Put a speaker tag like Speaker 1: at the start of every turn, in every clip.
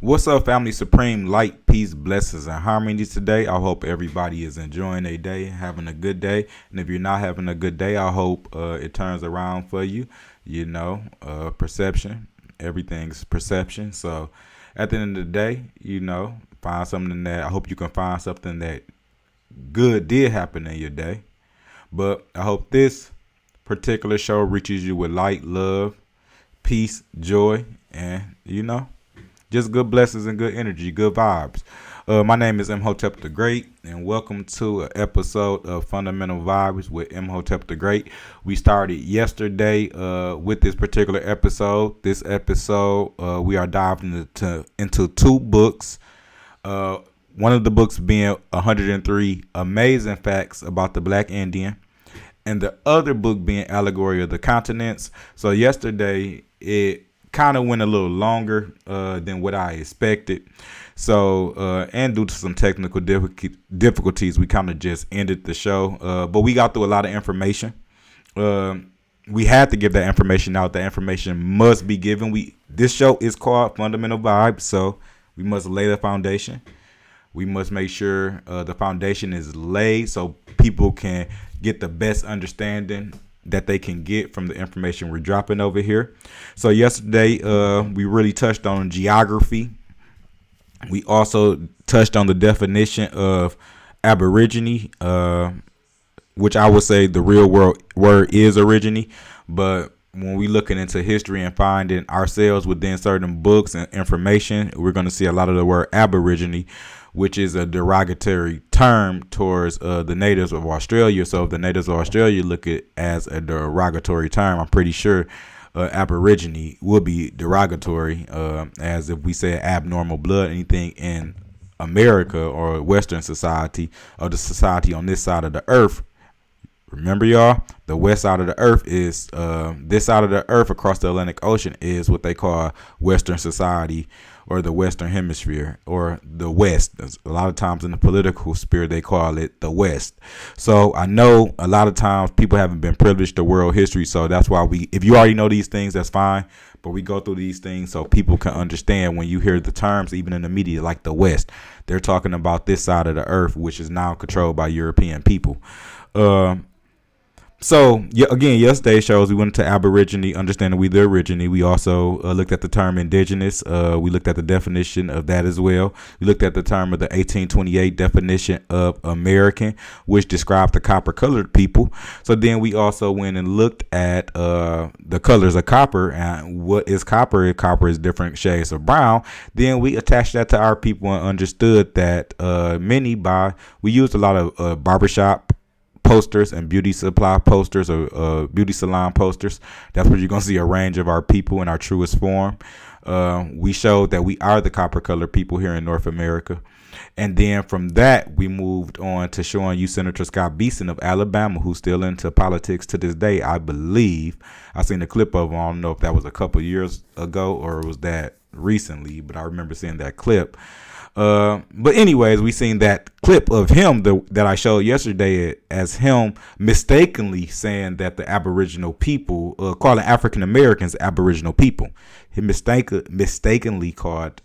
Speaker 1: What's up, family? Supreme light, peace, blessings, and harmony today. I hope everybody is enjoying their day, having a good day. And if you're not having a good day, I hope it turns around for you. Perception. Everything's perception. So at the end of the day, find something that I hope you can find something that good did happen in your day. But I hope this particular show reaches you with light, love, peace, joy, and just good blessings and good energy, good vibes. My name is Imhotep the Great, and welcome to an episode of Fundamental Vibes with Imhotep the Great. We started yesterday with this particular episode. This episode, we are diving into two books. One of the books being 103 Amazing Facts About the Black Indian, and the other book being Allegory of the Continents. So yesterday, it kind of went a little longer than what I expected. So, and due to some technical difficulties, we kind of just ended the show. But we got through a lot of information. We had to give that information out. The information must be given. This show is called Fundamental Vibes, so we must lay the foundation. We must make sure the foundation is laid so people can get the best understanding that they can get from the information we're dropping over here. So yesterday, we really touched on geography. We also touched on the definition of aborigine, which I would say the real word is origine. But when we looking into history and finding ourselves within certain books and information, we're going to see a lot of the word aborigine, which is a derogatory term towards the natives of Australia. So if the natives of Australia look at it as a derogatory term, I'm pretty sure aborigine will be derogatory, as if we say abnormal blood, anything in America or Western society or the society on this side of the earth. Remember, y'all, the west side of the earth is this side of the earth across the Atlantic Ocean is what they call Western society, or the Western Hemisphere, or the West. A lot of times in the political sphere, they call it the West. So I know a lot of times people haven't been privileged to world history. So that's why if you already know these things, that's fine. But we go through these things so people can understand when you hear the terms, even in the media, like the West, they're talking about this side of the earth, which is now controlled by European people. So, again, yesterday's shows, we went into aborigine, understanding we the origine. We also looked at the term indigenous. We looked at the definition of that as well. We looked at the term of the 1828 definition of American, which described the copper-colored people. So then we also went and looked at the colors of copper. And what is copper? Copper is different shades of brown. Then we attached that to our people and understood that we used a lot of barbershop posters and beauty supply posters, or beauty salon posters. That's where you're going to see a range of our people in our truest form. We showed that we are the copper colored people here in North America. And then from that, we moved on to showing you Senator Scott Beeson of Alabama, who's still into politics to this day, I believe. I seen a clip of him. I don't know if that was a couple years ago or was that recently, but I remember seeing that clip. But anyways, we seen that clip of him that I showed yesterday as him mistakenly saying that the Aboriginal people, calling African Americans Aboriginal people. He mistakenly called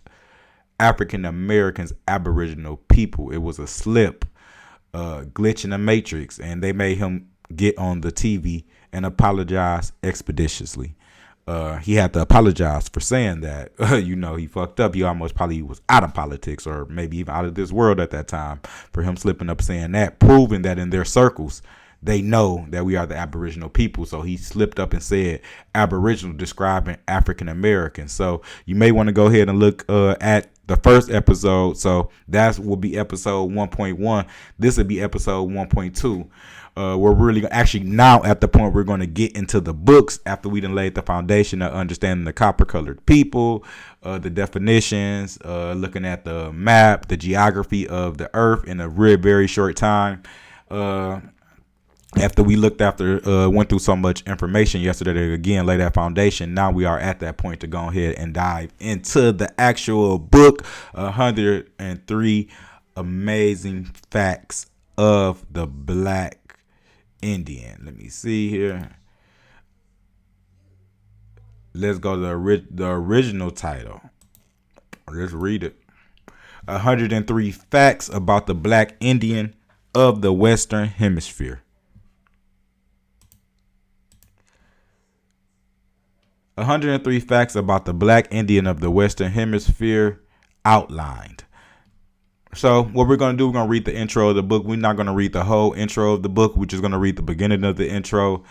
Speaker 1: African Americans Aboriginal people. It was a slip, glitch in the matrix, and they made him get on the TV and apologize expeditiously. He had to apologize for saying that. He fucked up. He almost probably was out of politics, or maybe even out of this world at that time, for him slipping up saying that, proving that in their circles they know that we are the Aboriginal people. So he slipped up and said Aboriginal, describing African Americans. So you may want to go ahead and look at the first episode. So that will be episode 1.1. This will be episode 1.2. We're really actually now at the point we're going to get into the books after we done laid the foundation of understanding the copper colored people, the definitions, looking at the map, the geography of the earth in a very short time. After we went through so much information yesterday to again lay that foundation, now we are at that point to go ahead and dive into the actual book, 103 Amazing Facts of the Black Indian. Let me see here. Let's go to the original title. Let's read it. 103 facts about the Black Indian of the Western Hemisphere. 103 facts about the Black Indian of the Western Hemisphere outlined. So what we're going to do, we're going to read the intro of the book. We're not going to read the whole intro of the book. We're just going to read the beginning of the intro.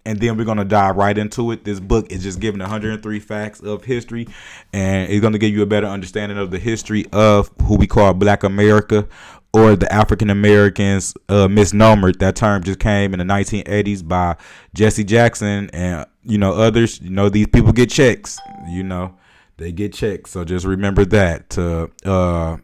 Speaker 1: And then we're going to dive right into it. This book is just giving 103 facts of history, and it's going to give you a better understanding of the history of who we call Black America, or the African Americans, misnomer. That term just came in the 1980s by Jesse Jackson and, others. These people get checks, they get checks. So just remember that to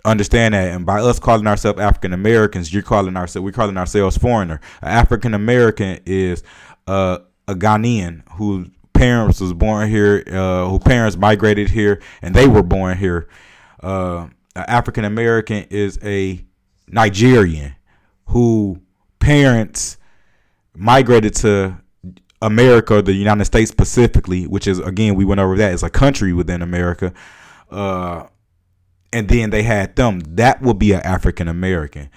Speaker 1: understand that. And by us calling ourselves African Americans, we're calling ourselves foreigner. An African American is a Ghanaian whose parents was born here, whose parents migrated here, and they were born here. An African American is a Nigerian who parents migrated to America, the United States specifically, which is, again, we went over that, it's a country within America. And then they had them. That will be an African American.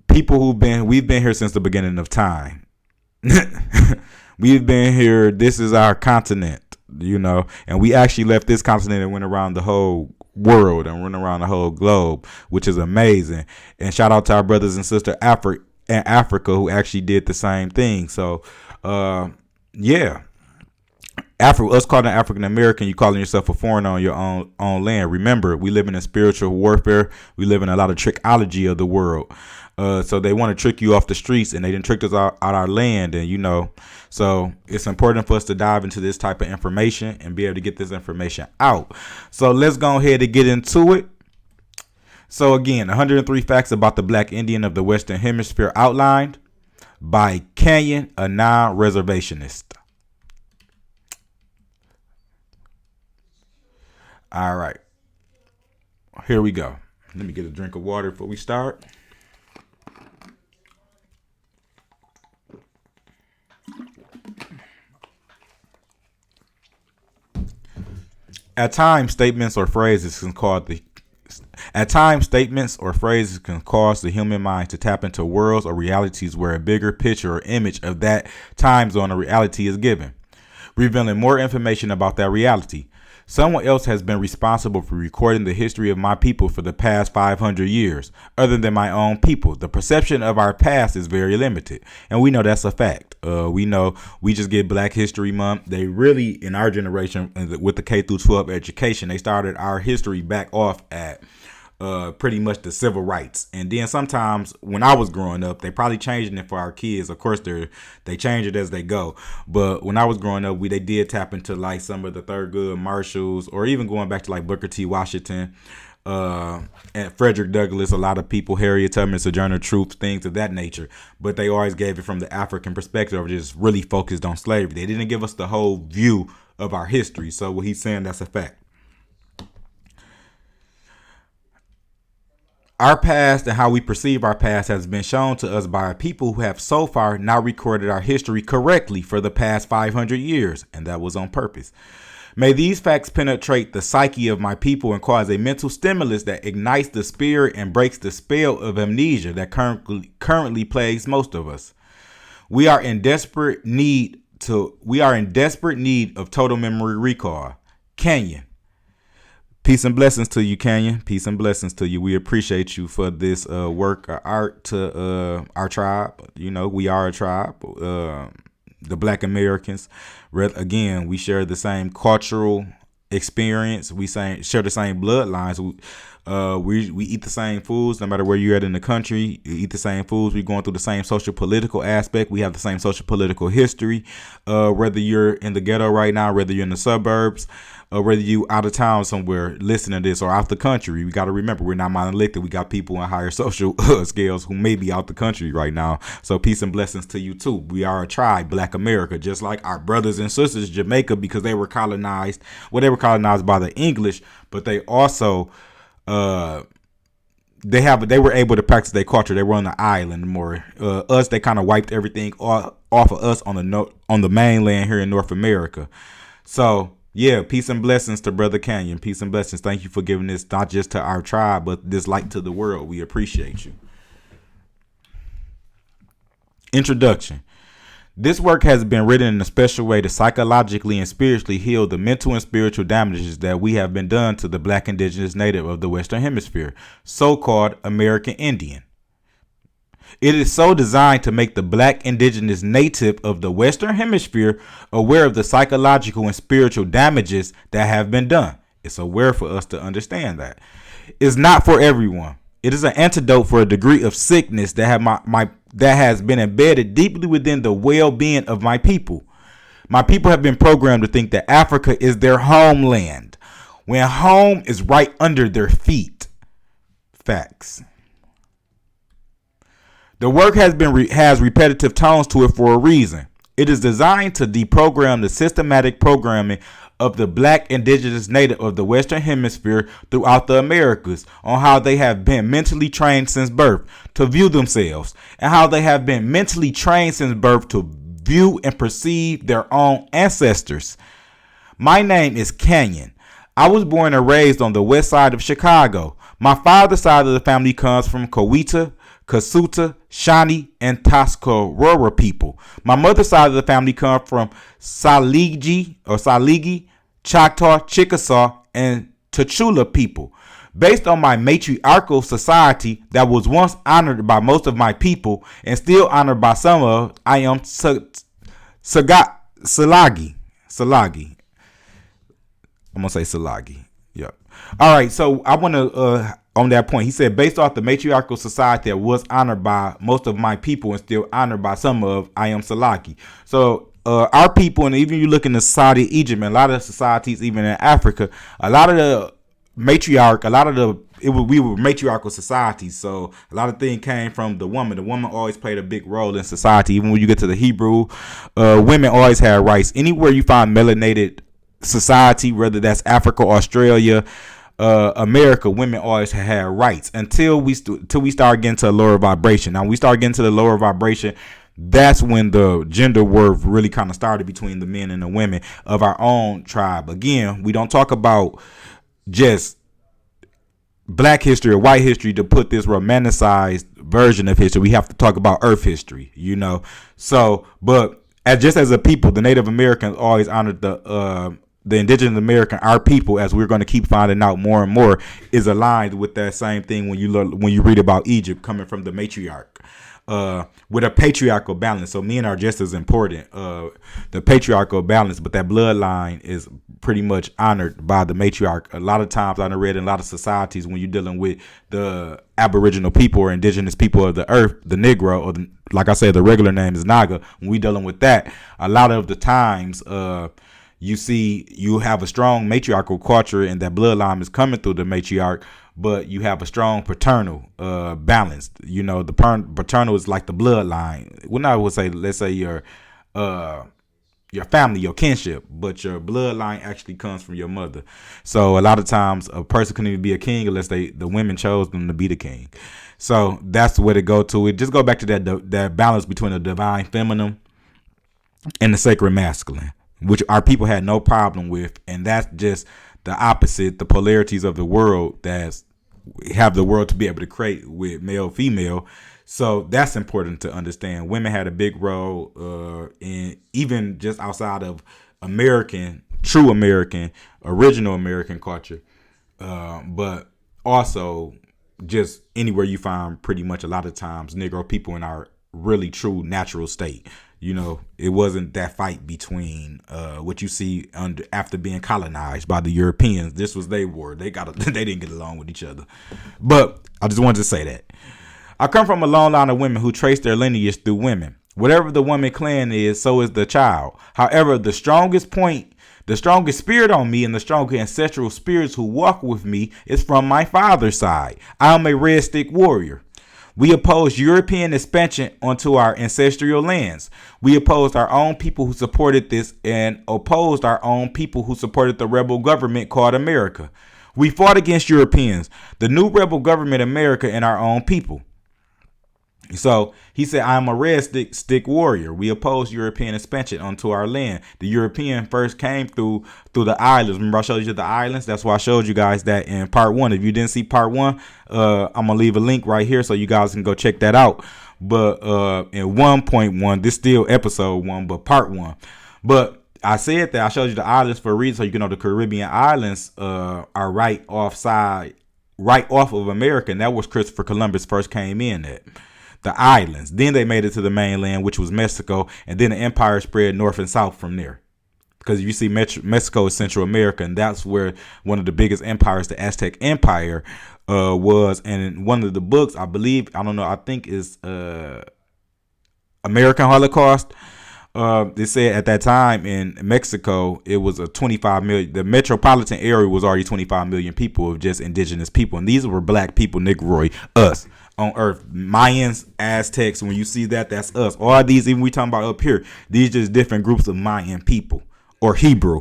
Speaker 1: People we've been here since the beginning of time. We've been here. This is our continent, and we actually left this continent and went around the whole world and went around the whole globe, which is amazing. And shout out to our brothers and sisters in Africa who actually did the same thing. So, yeah. Us calling African American, you calling yourself a foreigner on your own land. Remember, we live in a spiritual warfare. We live in a lot of trickology of the world. So they want to trick you off the streets, and they didn't trick us out our land. And so it's important for us to dive into this type of information and be able to get this information out. So let's go ahead and get into it. So again, 103 facts about the Black Indian of the Western Hemisphere outlined by Canyon, a non-reservationist. All right, here we go. Let me get a drink of water before we start. At times, statements or phrases can cause the human mind to tap into worlds or realities where a bigger picture or image of that time zone or reality is given, revealing more information about that reality. Someone else has been responsible for recording the history of my people for the past 500 years. Other than my own people, the perception of our past is very limited, and we know that's a fact. We know we just get Black History Month. They really, in our generation, with the K through 12 education, they started our history back off at pretty much the civil rights. And then sometimes when I was growing up, they probably changing it for our kids. Of course, they change it as they go. But when I was growing up, they did tap into like some of the Thurgood Marshalls, or even going back to like Booker T. Washington, and Frederick Douglass, a lot of people, Harriet Tubman, Sojourner Truth, things of that nature. But they always gave it from the African perspective, or just really focused on slavery. They didn't give us the whole view of our history. So what he's saying, that's a fact. Our past and how we perceive our past has been shown to us by our people who have so far not recorded our history correctly for the past 500 years, and that was on purpose. May these facts penetrate the psyche of my people and cause a mental stimulus that ignites the spirit and breaks the spell of amnesia that currently plagues most of us. We are in desperate need of total memory recall. Canyon. Peace and blessings to you, Canyon. Peace and blessings to you. We appreciate you for this work of art to our tribe. We are a tribe, the Black Americans. Again, we share the same cultural experience. We share the same bloodlines. We eat the same foods, no matter where you're at in the country. You eat the same foods. We're going through the same social political aspect. We have the same social political history. Whether you're in the ghetto right now, whether you're in the suburbs, or whether you out of town somewhere listening to this, or out the country, we got to remember we're not monolithic. We got people in higher social scales who may be out the country right now. So peace and blessings to you too. We are a tribe, Black America, just like our brothers and sisters Jamaica, because they were colonized. Well, they were colonized by the English, but they also they were able to practice their culture. They were on the island more. Us, they kind of wiped everything off of us on the mainland here in North America. So Yeah, peace and blessings to Brother Canyon. Peace and blessings. Thank you for giving this not just to our tribe, but this light to the world. We appreciate you. Introduction. This work has been written in a special way to psychologically and spiritually heal the mental and spiritual damages that we have been done to the Black Indigenous native of the Western Hemisphere, so-called American Indian. It is so designed to make the Black Indigenous native of the Western Hemisphere aware of the psychological and spiritual damages that have been done. It's aware for us to understand that. It's not for everyone. It is an antidote for a degree of sickness that has been embedded deeply within the well-being of my people. My people have been programmed to think that Africa is their homeland, when home is right under their feet. Facts. The work has repetitive tones to it for a reason. It is designed to deprogram the systematic programming of the Black Indigenous native of the Western Hemisphere throughout the Americas on how they have been mentally trained since birth to view themselves, and how they have been mentally trained since birth to view and perceive their own ancestors. My name is Canyon. I was born and raised on the west side of Chicago. My father's side of the family comes from Coweta, Kasuta, Shawnee, and Tuscarora people. My mother's side of the family comes from Saligi, Choctaw, Chickasaw, and Tachula people. Based on my matriarchal society that was once honored by most of my people and still honored by some of, I am Salagi. I'm going to say Salagi. Yep. All right. So I want to, on that point, he said, based off the matriarchal society that was honored by most of my people and still honored by some of, I am Salagi. So our people, and even you look in the society of Egypt and a lot of societies, even in Africa, a lot of the we were matriarchal societies. So a lot of things came from the woman. The woman always played a big role in society. Even when you get to the Hebrew, women always had rights. Anywhere you find melanated society, whether that's Africa, Australia, America, women always had rights until we start getting to a lower vibration. Now we start getting to the lower vibration. That's when the gender war really kind of started between the men and the women of our own tribe. Again, we don't talk about just Black history or white history to put this romanticized version of history. We have to talk about Earth history, So, but as a people, the Native Americans always honored the indigenous American, our people, as we're going to keep finding out more and more, is aligned with that same thing when you read about Egypt coming from the matriarch. With a patriarchal balance. So men are just as important, the patriarchal balance, but that bloodline is pretty much honored by the matriarch. A lot of times I read in a lot of societies when you're dealing with the Aboriginal people or indigenous people of the earth, the Negro, or like I said, the regular name is Naga. When we dealing with that, a lot of the times you see you have a strong matriarchal culture and that bloodline is coming through the matriarch, but you have a strong paternal balance. The paternal is like the bloodline. When I would say, let's say your family, your kinship, but your bloodline actually comes from your mother. So a lot of times a person couldn't even be a king unless the women chose them to be the king. So that's the way to go to it. Just go back to that balance between the divine feminine and the sacred masculine, which our people had no problem with. And that's just the opposite, the polarities of the world that have the world to be able to create with male, female. So that's important to understand. Women had a big role in even just outside of American, true American, original American culture. But also just anywhere you find pretty much a lot of times Negro people in our really true natural state. It wasn't that fight between what you see after being colonized by the Europeans. This was their war. They didn't get along with each other. But I just wanted to say that. I come from a long line of women who trace their lineage through women. Whatever the woman clan is, so is the child. However, the strongest spirit on me and the strongest ancestral spirits who walk with me is from my father's side. I am a red stick warrior. We opposed European expansion onto our ancestral lands. We opposed our own people who supported this and opposed our own people who supported the rebel government called America. We fought against Europeans, the new rebel government America, and our own people. So he said, I am a red stick warrior. We oppose European expansion onto our land. The European first came through the islands. Remember I showed you the islands? That's why I showed you guys that in part 1. If you didn't see part 1, I'm going to leave a link right here so you guys can go check that out. But in 1.1, this still episode 1, but part 1. But I said that I showed you the islands for a reason, so you can know the Caribbean islands are right off of America. And that was Christopher Columbus first came in at. The islands. Then they made it to the mainland, which was Mexico, and then the empire spread north and south from there. Because you see, Mexico is Central America, and that's where one of the biggest empires, the Aztec Empire, was. And in one of the books, I believe, I don't know, I think is American Holocaust. They said at that time in Mexico, it was a 25 million. The metropolitan area was already 25 million people of just indigenous people, and these were black people, Negroid, us. On Earth, Mayans, Aztecs. When you see that, that's us. All these, even we talking about up here, these just different groups of Mayan people or Hebrew,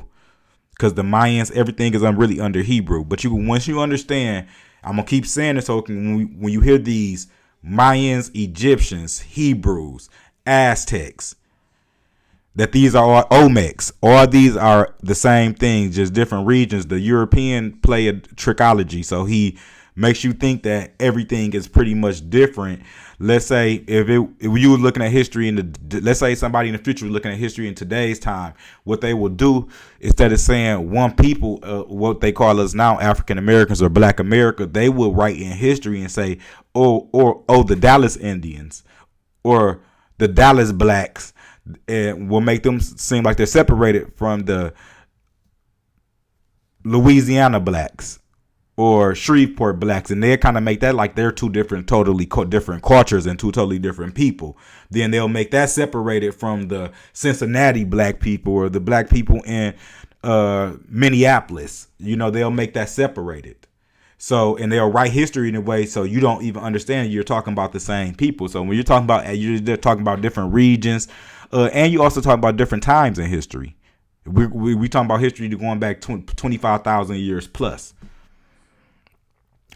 Speaker 1: because the Mayans, everything is really under Hebrew. But once you understand, I'm gonna keep saying this. So when you hear these Mayans, Egyptians, Hebrews, Aztecs, that these are all Olmecs. All these are the same thing, just different regions. The European play a trickology, so he makes you think that everything is pretty much different. Let's say if you were looking at history let's say somebody in the future was looking at history in today's time, what they will do instead of saying one people, what they call us now, African Americans or Black America, they will write in history and say, oh, the Dallas Indians or the Dallas Blacks, and will make them seem like they're separated from the Louisiana Blacks or Shreveport Blacks, and they kind of make that like they're two different, totally different cultures and two totally different people. Then they'll make that separated from the Cincinnati Black people or the Black people in Minneapolis. They'll make that separated. So, and they'll write history in a way so you don't even understand you're talking about the same people. So when you're talking about different regions, and you also talk about different times in history. We talking about history going back 25,000 years plus.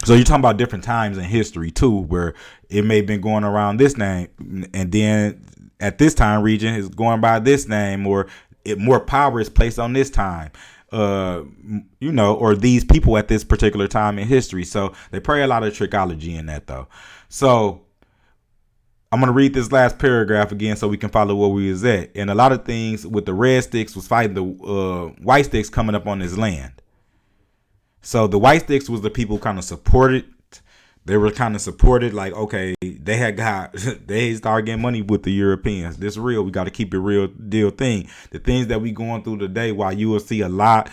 Speaker 1: So you're talking about different times in history too, where it may have been going around this name, and then at this time region is going by this name, or more power is placed on this time, or these people at this particular time in history. So they play a lot of trickology in that though. So I'm going to read this last paragraph again so we can follow where we was at. And a lot of things with the red sticks was fighting the white sticks coming up on this land. So the white sticks was the people kind of supported. They were kind of supported, like, okay, they started getting money with the Europeans. This real. We got to keep it real deal thing. The things that we going through today, while you will see a lot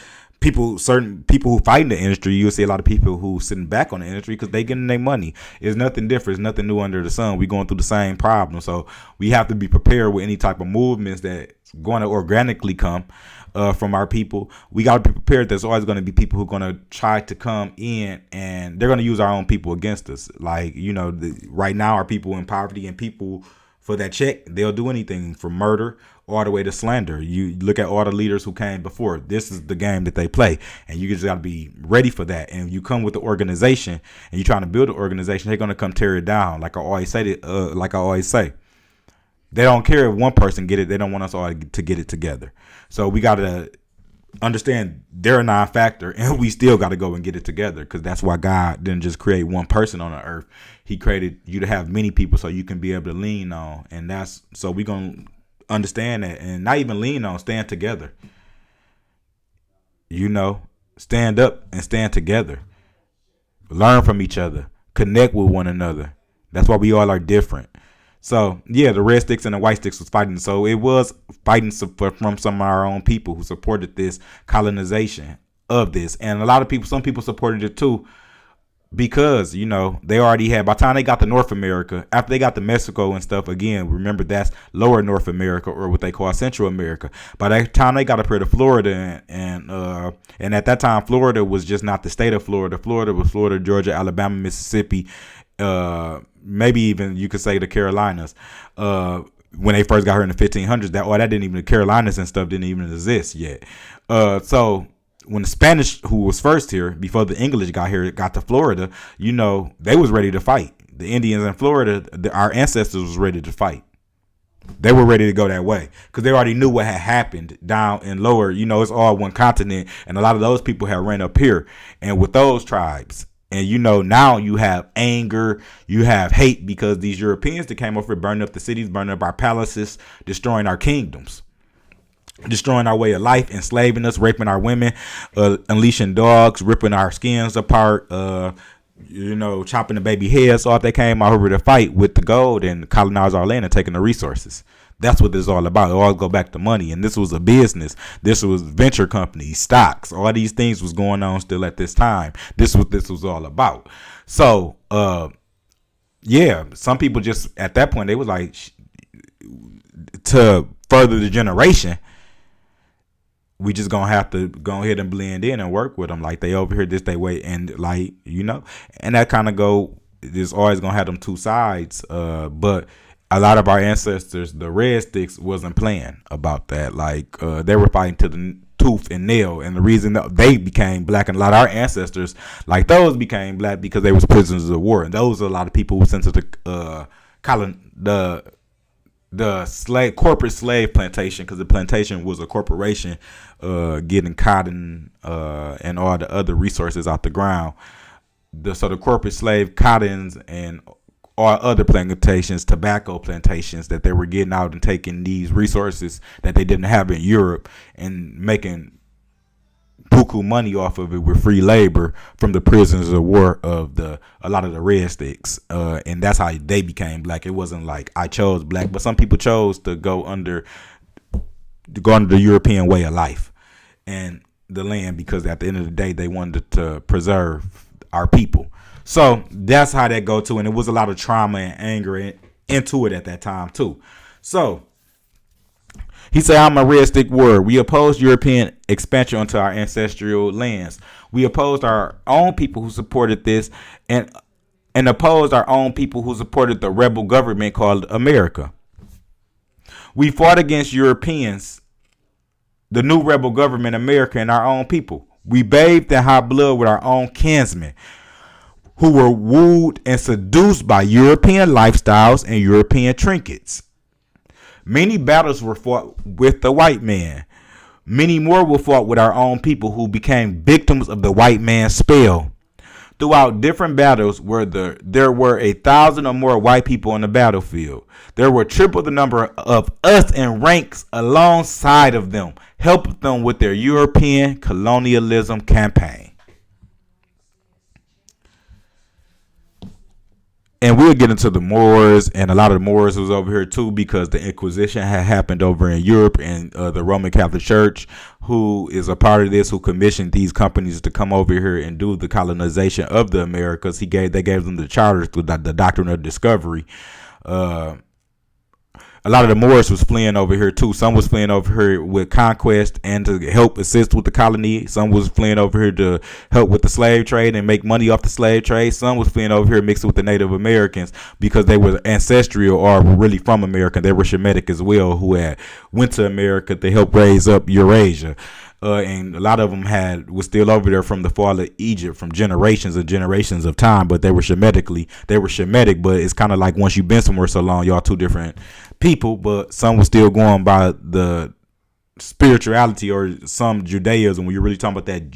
Speaker 1: certain people who fight in the industry, you'll see a lot of people who sitting back on the industry because they getting their money. It's nothing different. It's nothing new under the sun. We going through the same problem. So we have to be prepared with any type of movements that's going to organically come from our people. We got to be prepared. There's always going to be people who are going to try to come in, and they're going to use our own people against us. Like, right now our people in poverty, and people for that check, they'll do anything from murder all the way to slander. You look at all the leaders who came before. This is the game that they play, and you just got to be ready for that. And you come with the organization, and you're trying to build an organization, they're going to come tear it down. Like I always say, they don't care if one person get it. They don't want us all to get it together. So we got to understand they're a non-factor, and we still got to go and get it together, because that's why God didn't just create one person on the earth. He created you to have many people so you can be able to lean on. And that's so we're going to understand that, and not even lean on, stand together. Stand up and stand together. Learn from each other. Connect with one another. That's why we all are different. So, yeah, the red sticks and the white sticks was fighting. So it was fighting from some of our own people who supported this colonization of this. And some people supported it too, because, they already had, by the time they got to North America, after they got to Mexico and stuff, again, remember that's lower North America, or what they call Central America. By that time they got up here to Florida, and at that time, Florida was just not the state of Florida. Florida was Florida, Georgia, Alabama, Mississippi, maybe even you could say the Carolinas. When they first got here in the 1500s, that didn't even, the Carolinas and stuff didn't even exist yet. So when the Spanish, who was first here before the English got here, got to Florida, they was ready to fight. the Indians in Florida, our ancestors was ready to fight. They were ready to go that way because they already knew what had happened down in lower. It's all one continent, and a lot of those people had ran up here, and with those tribes. And now you have anger, you have hate because these Europeans that came over here burning up the cities, burning up our palaces, destroying our kingdoms, destroying our way of life, enslaving us, raping our women, unleashing dogs, ripping our skins apart, chopping the baby heads off. They came out here to fight with the gold and colonize our land and taking the resources. That's what this is all about. It all go back to money. And this was a business. This was venture companies, stocks. All these things was going on still at this time. This is what this was all about. So, some people just at that point, they was like, to further the generation, we just gonna have to go ahead and blend in and work with them. Like they over here this they way, and and that kind of go. There's always gonna have them two sides. But a lot of our ancestors, the red sticks, wasn't playing about that. Like they were fighting to the tooth and nail, and the reason that they became black, and a lot of our ancestors, like those, became black because they was prisoners of war, and those are a lot of people who sent to the corporate slave plantation, because the plantation was a corporation getting cotton and all the other resources out the ground. So the corporate slave cottons and all other plantations, tobacco plantations, that they were getting out and taking these resources that they didn't have in Europe and making buku money off of it with free labor from the prisoners of war of a lot of the red sticks, and that's how they became black. It wasn't like I chose black, but some people chose to go under the European way of life and the land, because at the end of the day they wanted to preserve our people. So that's how that go to, and it was a lot of trauma and anger into it at that time too. So he said, I'm a red stick warrior. We opposed European expansion onto our ancestral lands. We opposed our own people who supported this, and opposed our own people who supported the rebel government called America. We fought against Europeans, the new rebel government, America, and our own people. We bathed in hot blood with our own kinsmen who were wooed and seduced by European lifestyles and European trinkets. Many battles were fought with the white man. Many more were fought with our own people who became victims of the white man's spell. Throughout different battles, there were 1,000 or more white people on the battlefield. There were triple the number of us in ranks alongside of them, helping them with their European colonialism campaign. And we'll get into the Moors, and a lot of the Moors was over here too, because the Inquisition had happened over in Europe, and the Roman Catholic Church, who is a part of this, who commissioned these companies to come over here and do the colonization of the Americas. They gave them the charter through the doctrine of discovery. A lot of the Moors was fleeing over here too. Some was fleeing over here with conquest and to help assist with the colony. Some was fleeing over here to help with the slave trade and make money off the slave trade. Some was fleeing over here mixing with the Native Americans because they were ancestral or were really from America. They were Shemitic as well, who had went to America to help raise up Eurasia. And a lot of them was still over there from the fall of Egypt, from generations and generations of time, but they were Shemitic, but it's kind of like once you've been somewhere so long, y'all two different people, but some was still going by the spirituality or some Judaism. When you're really talking about that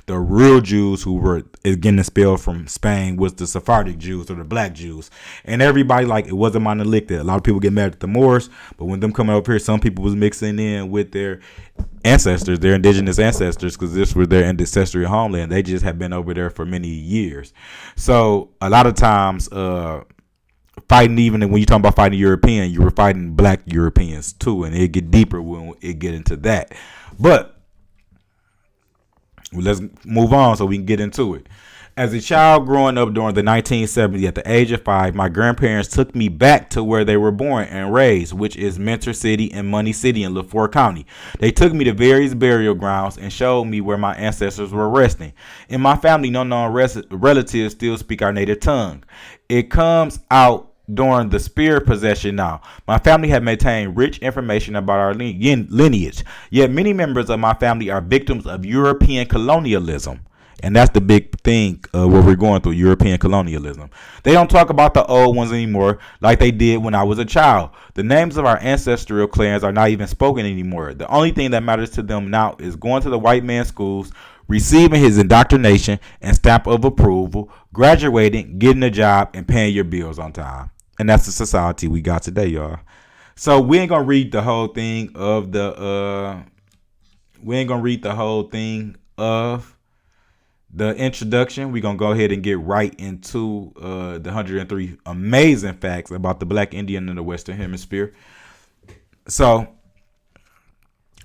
Speaker 1: the real Jews who were getting expelled from Spain was the Sephardic Jews or the black Jews. And everybody, like, it wasn't monolithic. A lot of people get mad at the Moors, but when them coming up here, some people was mixing in with their ancestors, their indigenous ancestors, because this was their ancestral homeland. They just had been over there for many years. So a lot of times, fighting, even when you're talking about fighting European, you were fighting black Europeans too, and it get deeper when it get into that. But let's move on so we can get into it. As a child growing up during the 1970s, at the age of 5, my grandparents took me back to where they were born and raised, which is Mentor City and Money City in LaFleur County. They took me to various burial grounds and showed me where my ancestors were resting. In my family, no known relatives still speak our native tongue. It comes out during the spirit possession now. My family had maintained rich information about our lineage, yet many members of my family are victims of European colonialism. And that's the big thing what we're going through, European colonialism. They don't talk about the old ones anymore like they did when I was a child. The names of our ancestral clans are not even spoken anymore. The only thing that matters to them now is going to the white man's schools, receiving his indoctrination and stamp of approval, graduating, getting a job, and paying your bills on time. And that's the society we got today, y'all. So we ain't gonna read the whole thing of the introduction. We're gonna go ahead and get right into the 103 amazing facts about the Black Indian in the Western Hemisphere. So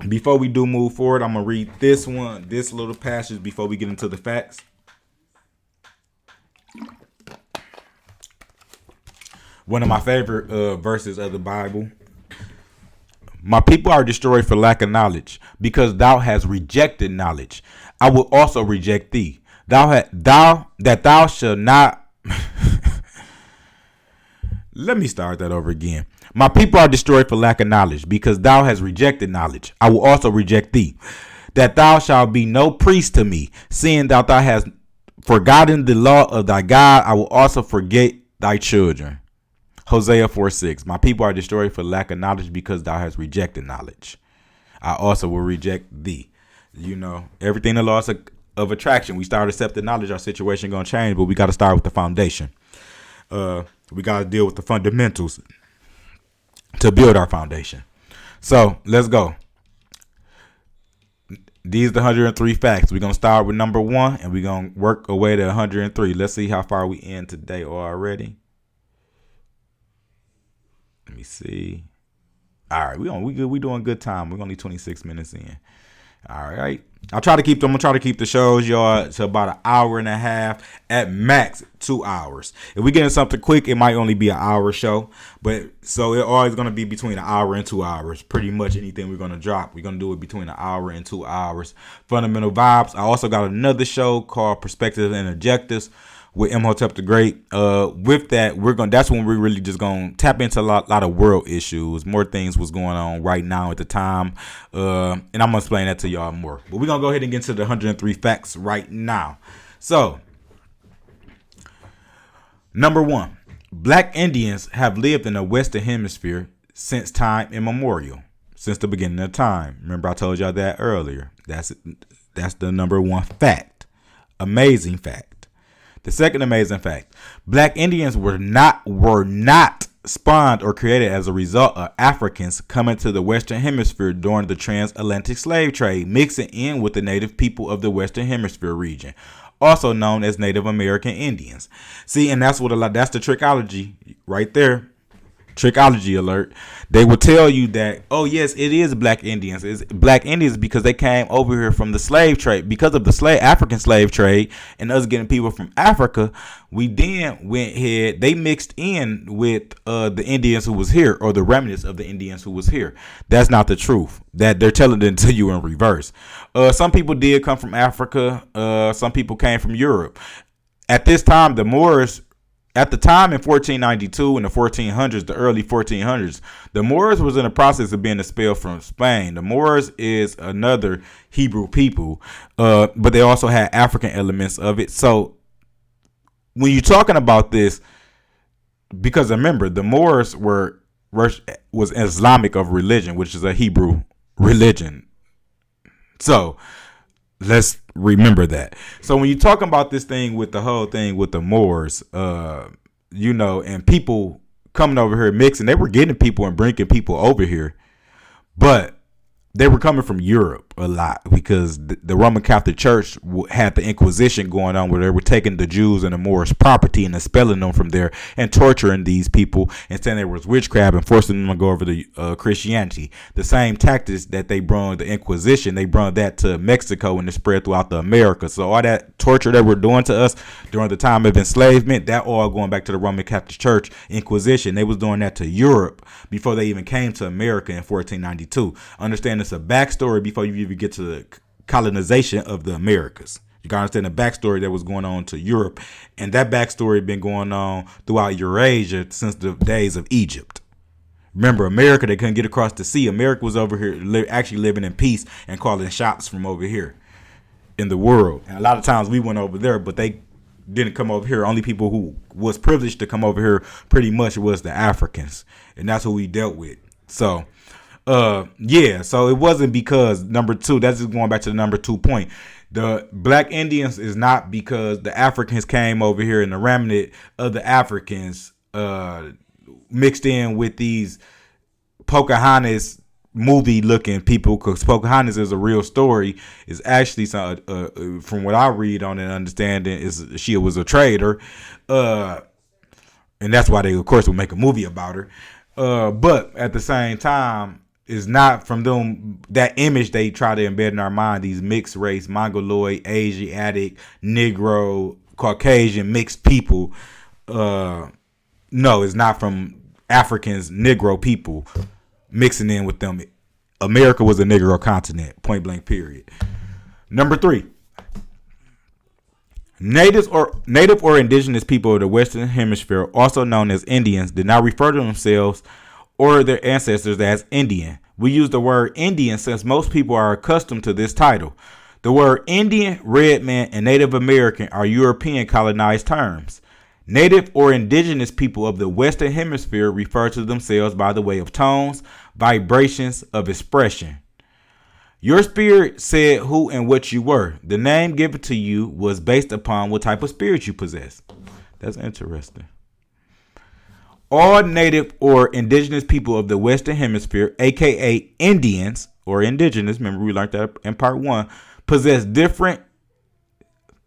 Speaker 1: before we do move forward, I'm gonna read this little passage before we get into the facts. One of my favorite verses of the Bible. My people are destroyed for lack of knowledge, because thou hast rejected knowledge. I will also reject thee. Thou shalt not. Let me start that over again. My people are destroyed for lack of knowledge, because thou hast rejected knowledge. I will also reject thee. That thou shalt be no priest to me, seeing thou hast forgotten the law of thy God. I will also forget thy children. Hosea 4:6. My people are destroyed for lack of knowledge, because thou hast rejected knowledge. I also will reject thee. You know, everything the laws of attraction. We start accepting knowledge, our situation gonna change, but we got to start with the foundation. We got to deal with the fundamentals to build our foundation. So let's go. These are the 103 facts. We're gonna start with number 1, and we're gonna work our way to 103. Let's see how far we in today already. Let me see. All right, we doing good time. We're only 26 minutes in. All right. I'm gonna try to keep the shows, y'all, to about an hour and a half, at max 2 hours. If we getting something quick, it might only be an hour show. But so it's always gonna be between an hour and 2 hours. Pretty much anything we're gonna drop, we're gonna do it between an hour and 2 hours. Fundamental Vibes. I also got another show called Perspectives and Objectives with Imhotep the Great. With that, that's when we're really just gonna tap into a lot of world issues, more things was going on right now at the time, and I'm gonna explain that to y'all more. But we're gonna go ahead and get into the 103 facts right now. So, number 1, Black Indians have lived in the Western Hemisphere since time immemorial, since the beginning of time. Remember, I told y'all that earlier. That's the number 1 fact. Amazing fact. The second amazing fact: Black Indians were not spawned or created as a result of Africans coming to the Western Hemisphere during the transatlantic slave trade, mixing in with the native people of the Western Hemisphere region, also known as Native American Indians. See, and that's the trickology right there. Trickology alert. They will tell you that, oh yes, it is Black Indians. It's Black Indians because they came over here from the slave trade, because of the African slave trade, and us getting people from Africa. We then went ahead. They mixed in with the Indians who was here, or the remnants of the Indians who was here. That's not the truth. That they're telling it to you in reverse. Some people did come from Africa. Some people came from Europe. At this time, the Moors. At the time in 1492 in the 1400s, the early 1400s, the Moors was in the process of being expelled from Spain. The Moors is another Hebrew people, but they also had African elements of it. So when you're talking about this, because remember, the Moors was Islamic of religion, which is a Hebrew religion. So let's remember that. So when you're talking about this thing with the whole thing with the Moors, and people coming over here mixing, they were getting people and bringing people over here, but they were coming from Europe a lot, because the Roman Catholic Church had the Inquisition going on, where they were taking the Jews and the Moorish property and expelling them from there and torturing these people, and saying there was witchcraft and forcing them to go over to Christianity. The same tactics that they brought the Inquisition, they brought that to Mexico, and it spread throughout the Americas. So all that torture that were doing to us during the time of enslavement, that all going back to the Roman Catholic Church Inquisition. They was doing that to Europe before they even came to America in 1492. Understand it's a backstory before you even get to the colonization of the Americas. You gotta understand the backstory that was going on to Europe, and that backstory had been going on throughout Eurasia since the days of Egypt. Remember, America, they couldn't get across the sea. America was over here actually living in peace and calling shots from over here. in the world. And a lot of times we went over there, but they didn't come over here. Only people who was privileged to come over here pretty much was the Africans. And that's who we dealt with. So, yeah. So it wasn't because number two, that's just going back to the number 2 point. The Black Indians is not because the Africans came over here and the remnant of the Africans mixed in with these Pocahontas movie looking people, because Pocahontas is a real story. Is actually some, from what I read on and understanding, is she was a traitor, and that's why they of course would make a movie about her. But at the same time, it's not from them that image they try to embed in our mind. These mixed race, Mongoloid, Asiatic, Negro, Caucasian mixed people. No, it's not from Africans, Negro people mixing in with them. America was a Negro continent, point blank, period. Number 3, native or indigenous people of the Western Hemisphere, also known as Indians, did not refer to themselves or their ancestors as Indian. We use the word Indian since most people are accustomed to this title. The word Indian, Red Man, and Native American are European colonized terms. Native or indigenous people of the Western Hemisphere refer to themselves by the way of tones, vibrations of expression. Your spirit said who and what you were. The name given to you was based upon what type of spirit you possess. That's interesting. All native or indigenous people of the Western Hemisphere, aka Indians or indigenous, remember we learned that in part 1, possess different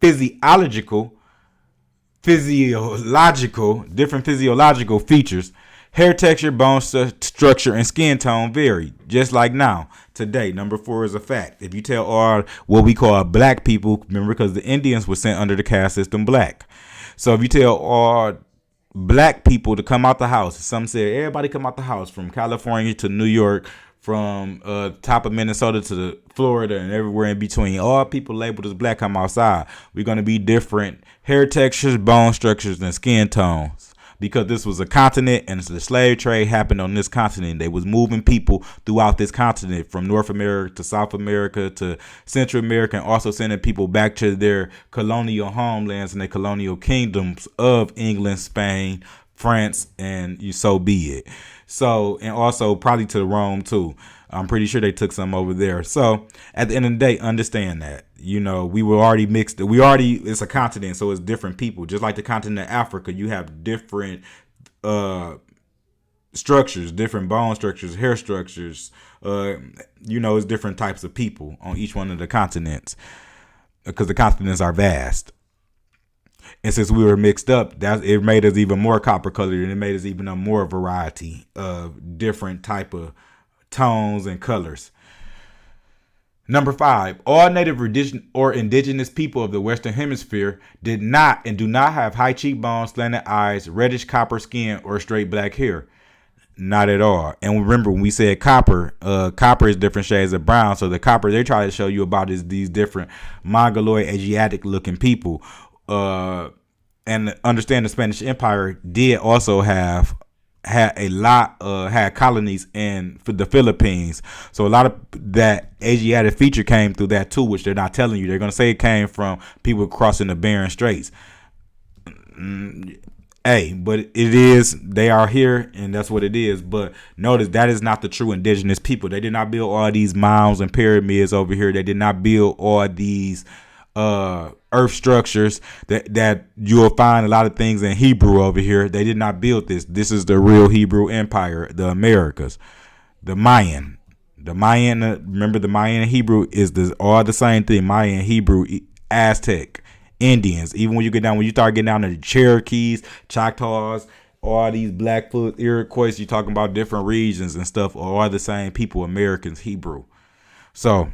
Speaker 1: physiological features. Hair texture, bone structure, and skin tone vary, just like now. Today, number 4 is a fact. If you tell all what we call black people, remember, because the Indians were sent under the caste system black. So if you tell all black people to come out the house, some say everybody come out the house, from California to New York, from top of Minnesota to Florida and everywhere in between, all people labeled as black come outside. We're going to be different hair textures, bone structures, and skin tones, because this was a continent and the slave trade happened on this continent. They was moving people throughout this continent from North America to South America to Central America, and also sending people back to their colonial homelands and their colonial kingdoms of England, Spain, France, and so be it. So, and also probably to Rome too. I'm pretty sure they took some over there. So at the end of the day, understand that, we were already mixed. It's a continent, so it's different people. Just like the continent of Africa, you have different structures, different bone structures, hair structures. It's different types of people on each one of the continents, because the continents are vast. And since we were mixed up, it made us even more copper colored, and it made us even a more variety of different type of tones and colors. Number 5, all native or indigenous people of the Western Hemisphere did not and do not have high cheekbones, slanted eyes, reddish copper skin, or straight black hair. Not at all. And remember, when we said copper, copper is different shades of brown. So the copper they try to show you about is these different Mongoloid, Asiatic looking people. And understand the Spanish Empire did also had colonies in the Philippines. So a lot of that Asiatic feature came through that too, which they're not telling you. They're going to say it came from people crossing the Bering Straits. But they are here, and that's what it is. But notice that is not the true indigenous people. They did not build all these mounds and pyramids over here. They did not build all these earth structures that you'll find a lot of things in Hebrew over here. They did not build this. This is the real Hebrew Empire, the Americas, the Mayan. Remember, the Mayan and Hebrew is all the same thing. Mayan, Hebrew, Aztec, Indians. Even when you start getting down to the Cherokees, Choctaws, all these Blackfoot, Iroquois, you're talking about different regions and stuff, all the same people, Americans, Hebrew. So,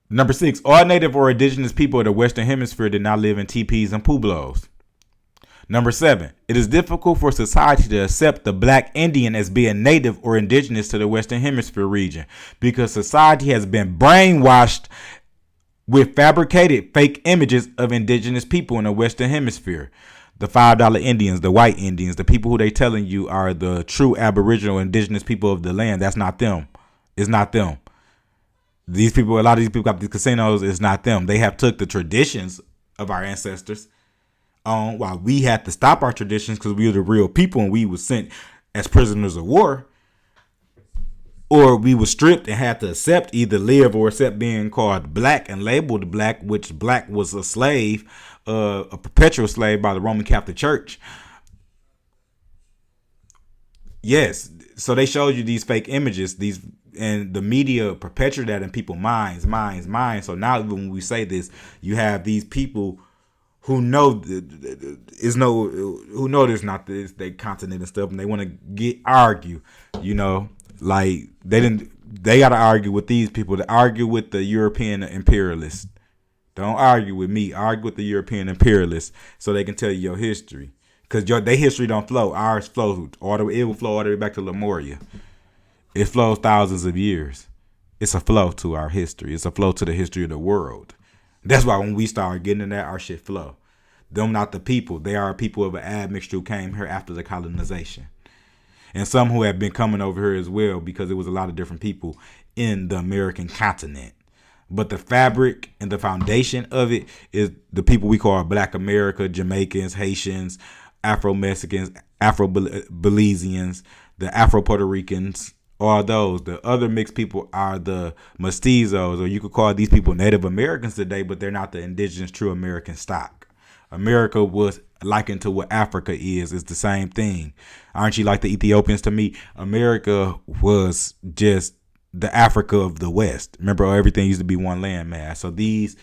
Speaker 1: number 6, all native or indigenous people of the Western Hemisphere did not live in teepees and pueblos. Number 7, it is difficult for society to accept the Black Indian as being native or indigenous to the Western Hemisphere region, because society has been brainwashed with fabricated fake images of indigenous people in the Western Hemisphere. The $5 Indians, the white Indians, the people who they telling you are the true Aboriginal indigenous people of the land. That's not them. It's not them. These people, a lot of these people got these casinos. It's not them. They have took the traditions of our ancestors on, while we had to stop our traditions because we were the real people and we were sent as prisoners of war, or we were stripped and had to accept either live or accept being called black and labeled black, which black was a slave, a perpetual slave by the Roman Catholic Church. Yes, so they showed you these fake images, these, and the media perpetuate that in people's minds. So now when we say this, you have these people who know who know there's not this they continent and stuff, and they want to argue, like they got to argue with these people, to argue with the European imperialists. Don't argue with me. Argue with the European imperialists so they can tell you your history. Because their history don't flow. Ours flows all the way. It will flow all the way back to Lemuria. It flows thousands of years. It's a flow to our history. It's a flow to the history of the world. That's why when we start getting in that, our shit flow. Them not the people. They are people of an admixture who came here after the colonization. And some who have been coming over here as well, because it was a lot of different people in the American continent. But the fabric and the foundation of it is the people we call Black America, Jamaicans, Haitians, Afro-Mexicans, Afro-Belizeans, the Afro-Puerto Ricans, all those. The other mixed people are the mestizos, or you could call these people Native Americans today, but they're not the indigenous true American stock. America was likened to what Africa is. It's the same thing. Aren't you like the Ethiopians to me? America was just the Africa of the West. Remember, everything used to be one landmass. So these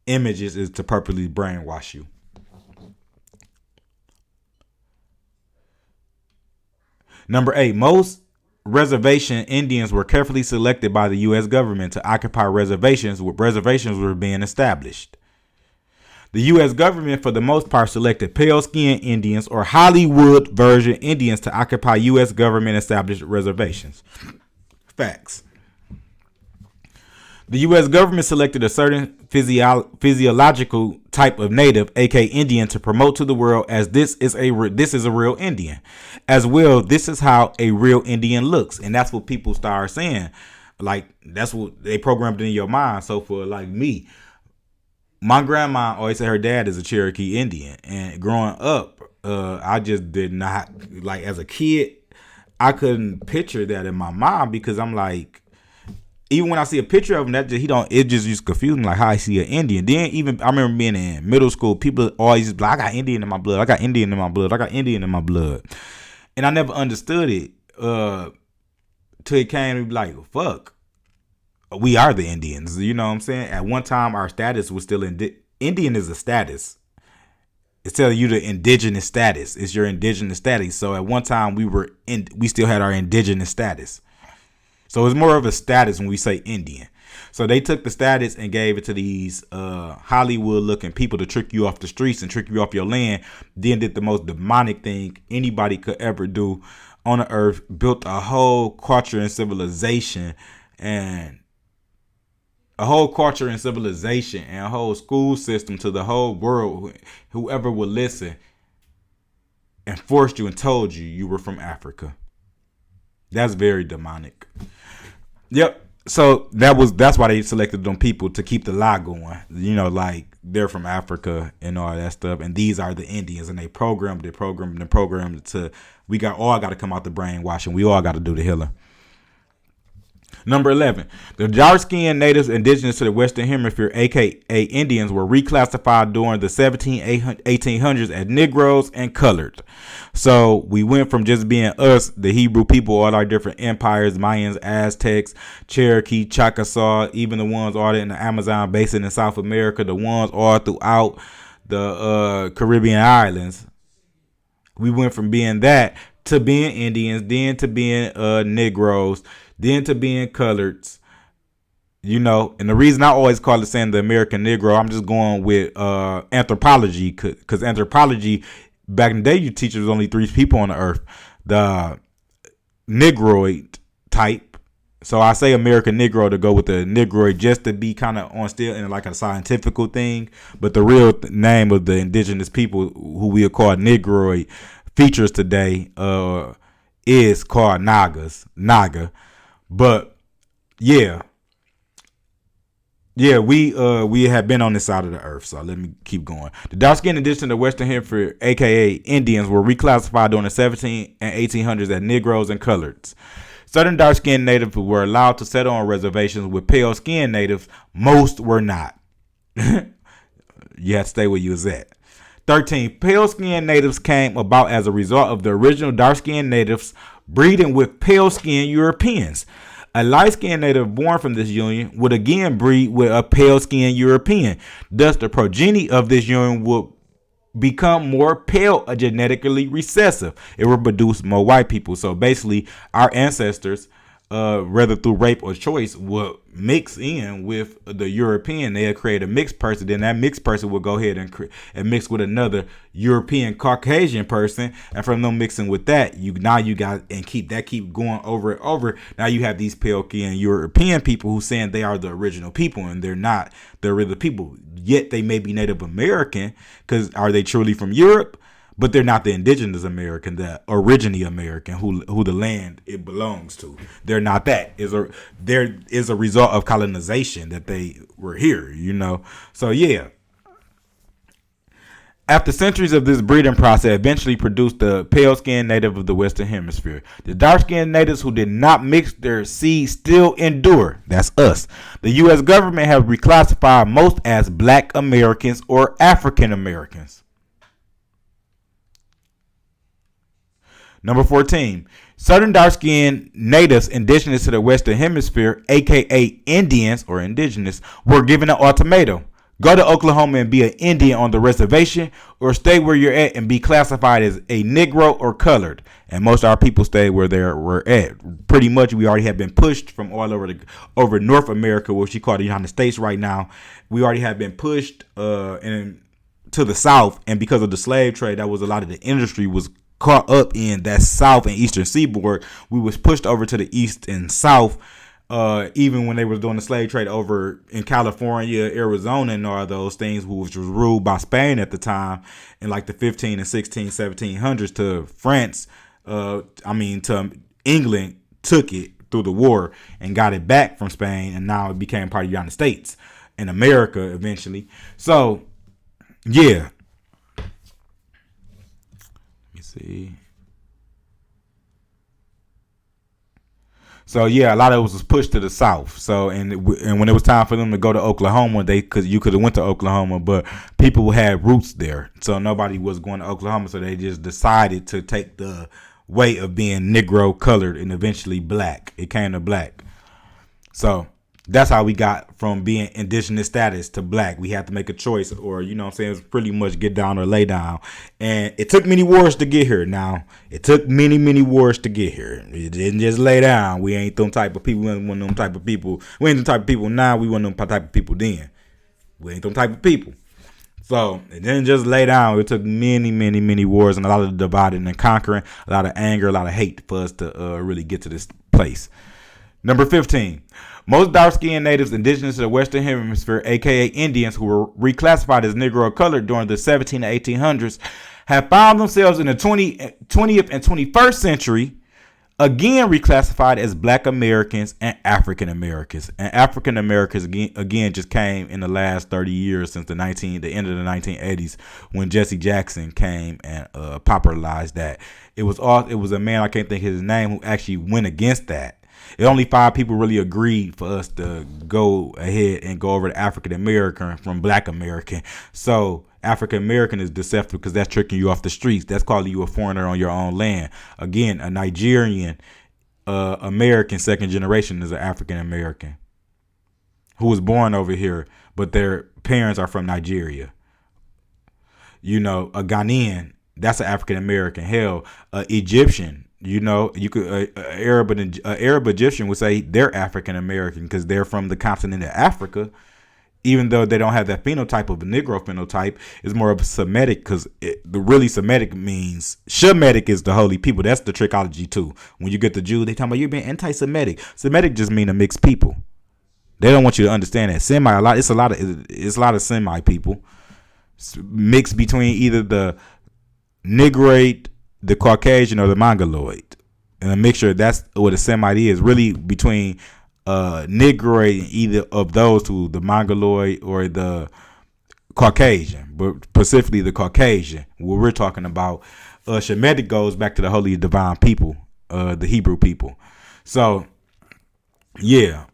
Speaker 1: images is to purposely brainwash you. Number 8, most reservation Indians were carefully selected by the U.S. government to occupy reservations where reservations were being established. The U.S. government, for the most part, selected pale-skinned Indians or Hollywood version Indians to occupy U.S. government-established reservations. Facts. The U.S. government selected a certain physiological type of native, aka Indian, to promote to the world as this is a real Indian. As well, this is how a real Indian looks, and that's what people start saying. Like, that's what they programmed in your mind. So for like me, my grandma always said her dad is a Cherokee Indian, and growing up, I just did not, like, as a kid, I couldn't picture that in my mind, because I'm like, even when I see a picture of him, it just used to confuse me, like how I see an Indian. Then even I remember being in middle school, people always just be like, I got Indian in my blood. I got Indian in my blood. I got Indian in my blood. And I never understood it till it came to be like, fuck, we are the Indians. You know what I'm saying? At one time, our status was still Indian is a status. It's telling you the indigenous status. It's your indigenous status. So at one time we still had our indigenous status. So it's more of a status when we say Indian. So they took the status and gave it to these Hollywood looking people to trick you off the streets and trick you off your land. Then did the most demonic thing anybody could ever do on the earth. Built a whole culture and civilization, and a whole school system to the whole world. Whoever would listen, and forced you and told you were from Africa. That's very demonic. Yep. So that's why they selected them people, to keep the lie going. Like they're from Africa and all that stuff, and these are the Indians, and they programmed to we all got to come out the brainwashing. We all got to do the healing. Number 11, the dark-skinned natives indigenous to the Western Hemisphere, aka Indians, were reclassified during the 1800s as Negroes and colored. So we went from just being us, the Hebrew people, all our different empires, Mayans, Aztecs, Cherokee, Chickasaw, even the ones all in the Amazon basin in South America, the ones all throughout the Caribbean islands. We went from being that to being Indians, then to being Negroes, then to being coloreds, and the reason I always call it saying the American Negro, I'm just going with anthropology, because anthropology, back in the day, you teach there was only 3 people on the earth, the Negroid type. So I say American Negro to go with the Negroid, just to be kind of on still in like a scientific thing. But the real name of the indigenous people who we are called Negroid features today is called Naga. But yeah, Yeah, we have been on this side of the earth, so let me keep going. The dark skinned addition to Western Hemisphere, aka Indians, were reclassified during the 17 and 1800s as Negroes and coloreds. Certain dark skinned natives were allowed to settle on reservations with pale skinned natives. Most were not. You have to stay where you was at. 13. Pale skinned natives came about as a result of the original dark skinned natives breeding with pale skinned Europeans. A light-skinned native born from this union would again breed with a pale-skinned European. Thus, the progeny of this union would become more pale, genetically recessive. It would produce more white people. So basically, our ancestors, whether through rape or choice, would mix in with the European. They'll create a mixed person. Then that mixed person will go ahead and mix with another European Caucasian person. And from them mixing with that, you got and keep going over and over. Now you have these pale skinned European people who saying they are the original people, and they're not the original people. Yet they may be Native American, because are they truly from Europe? But they're not the indigenous American, the originally American, who the land it belongs to. They're not that. There is a result of colonization that they were here, So yeah. After centuries of this breeding process, eventually produced the pale-skinned native of the Western Hemisphere. The dark-skinned natives who did not mix their seed still endure. That's us. The U.S. government has reclassified most as Black Americans or African Americans. Number 14. Certain dark-skinned natives indigenous to the Western Hemisphere, aka Indians or indigenous, were given an ultimatum. Go to Oklahoma and be an Indian on the reservation, or stay where you're at and be classified as a Negro or colored. And most of our people stay where they were at. Pretty much, we already have been pushed from all over North America, which you call the United States right now. We already have been pushed to the South, and because of the slave trade, that was a lot of the industry was caught up in that South and Eastern seaboard. We was pushed over to the East and South. Even when they was doing the slave trade over in California, Arizona, and all those things, which was ruled by Spain at the time in like the 15 and 16, 1700s, to France, to England, took it through the war and got it back from Spain, and now it became part of the United States and America eventually. So, yeah. Let me see. So yeah, a lot of it was pushed to the South. So and when it was time for them to go to Oklahoma, you could have went to Oklahoma, but people had roots there, so nobody was going to Oklahoma. So they just decided to take the way of being Negro, colored, and eventually Black. It came to Black. So that's how we got from being indigenous status to Black. We had to make a choice, or it was pretty much get down or lay down. And it took many wars to get here. Now, it took many, many wars to get here. It didn't just lay down. We ain't them type of people. We ain't them type of people. We ain't them type of people now. We weren't them type of people then. We ain't them type of people. So it didn't just lay down. It took many, many, many wars and a lot of dividing and conquering, a lot of anger, a lot of hate for us to really get to this place. Number 15. Most dark-skinned natives indigenous to the Western Hemisphere, aka Indians, who were reclassified as Negro or colored during the 17 to 1800s, have found themselves in the 20th and 21st century again reclassified as Black Americans and African Americans. And African Americans again just came in the last 30 years since the end of the 1980s, when Jesse Jackson came and popularized that. It was a man, I can't think of his name, who actually went against that. It only 5 people really agreed for us to go ahead and go over to African American from Black American. So African American is deceptive because that's tricking you off the streets. That's calling you a foreigner on your own land. Again, a Nigerian American second generation is an African American who was born over here, but their parents are from Nigeria. A Ghanaian, that's an African American. Hell, Egyptian. You could Arab Egyptian would say they're African American because they're from the continent of Africa, even though they don't have that phenotype of a Negro phenotype. It's more of a Semitic, because the really Semitic means Shemitic is the holy people. That's the trichology too. When you get the Jew, they talk about you being anti-Semitic. Semitic just mean a mixed people. They don't want you to understand that it's a lot of Semi people mixed between either the Negroid, the Caucasian, or the Mongoloid. And a mixture, that's what a Semite is, really between Negroid, either of those two, the Mongoloid or the Caucasian, but specifically the Caucasian. What we're talking about, Shemitic goes back to the holy divine people, the Hebrew people. So, yeah,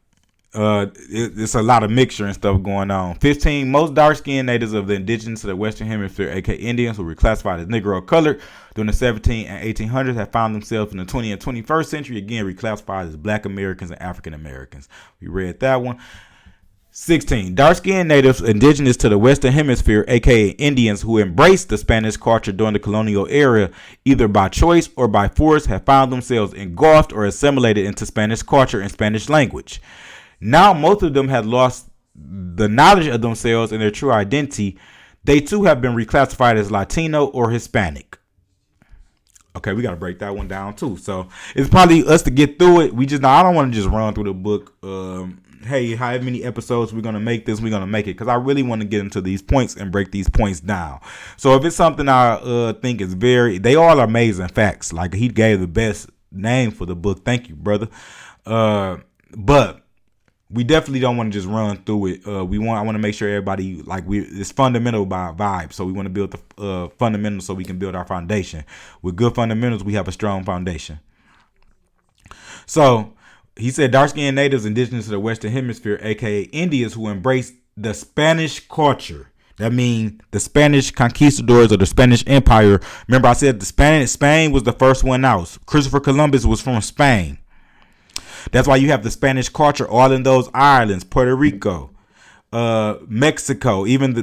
Speaker 1: it's a lot of mixture and stuff going on. 15 most dark-skinned natives of the indigenous to the Western Hemisphere, aka Indians, who were classified as Negro colored during the 17 and 1800s, have found themselves in the 20th and 21st century again reclassified as Black Americans and African Americans. We read that one. 16. Dark-skinned natives indigenous to the Western Hemisphere, aka Indians, who embraced the Spanish culture during the colonial era, either by choice or by force, have found themselves engulfed or assimilated into Spanish culture and Spanish language. Now, most of them have lost the knowledge of themselves and their true identity. They too have been reclassified as Latino or Hispanic. Okay, we got to break that one down too. So it's probably us to get through it. I don't want to just run through the book. Hey, how many episodes we're going to make this? We're going to make it because I really want to get into these points and break these points down. So if it's something I think is they all are amazing facts. Like he gave the best name for the book. Thank you, brother. But we definitely don't want to just run through it. I want to make sure everybody it's fundamental by vibe. So we want to build the fundamentals so we can build our foundation. With good fundamentals, we have a strong foundation. So he said dark-skinned natives indigenous to the Western Hemisphere, aka Indians, who embraced the Spanish culture. That means the Spanish conquistadors or the Spanish Empire. Remember, I said Spain was the first one out. Christopher Columbus was from Spain. That's why you have the Spanish culture all in those islands, Puerto Rico, Mexico, even the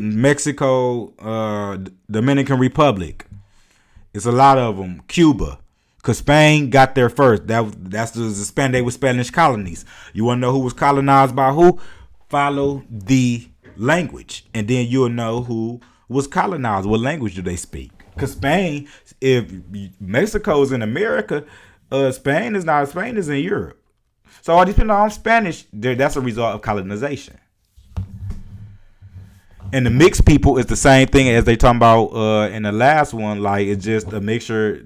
Speaker 1: Dominican Republic. It's a lot of them. Cuba, because Spain got there first. That's the Spain. They were Spanish colonies. You want to know who was colonized by who? Follow the language, and then you'll know who was colonized. What language do they speak? Because Spain, if Mexico is in America, Spain is not. Spain is in Europe. So all depending on Spanish, that's a result of colonization. And the mixed people is the same thing as they talking about in the last one. Like it's just a mixture.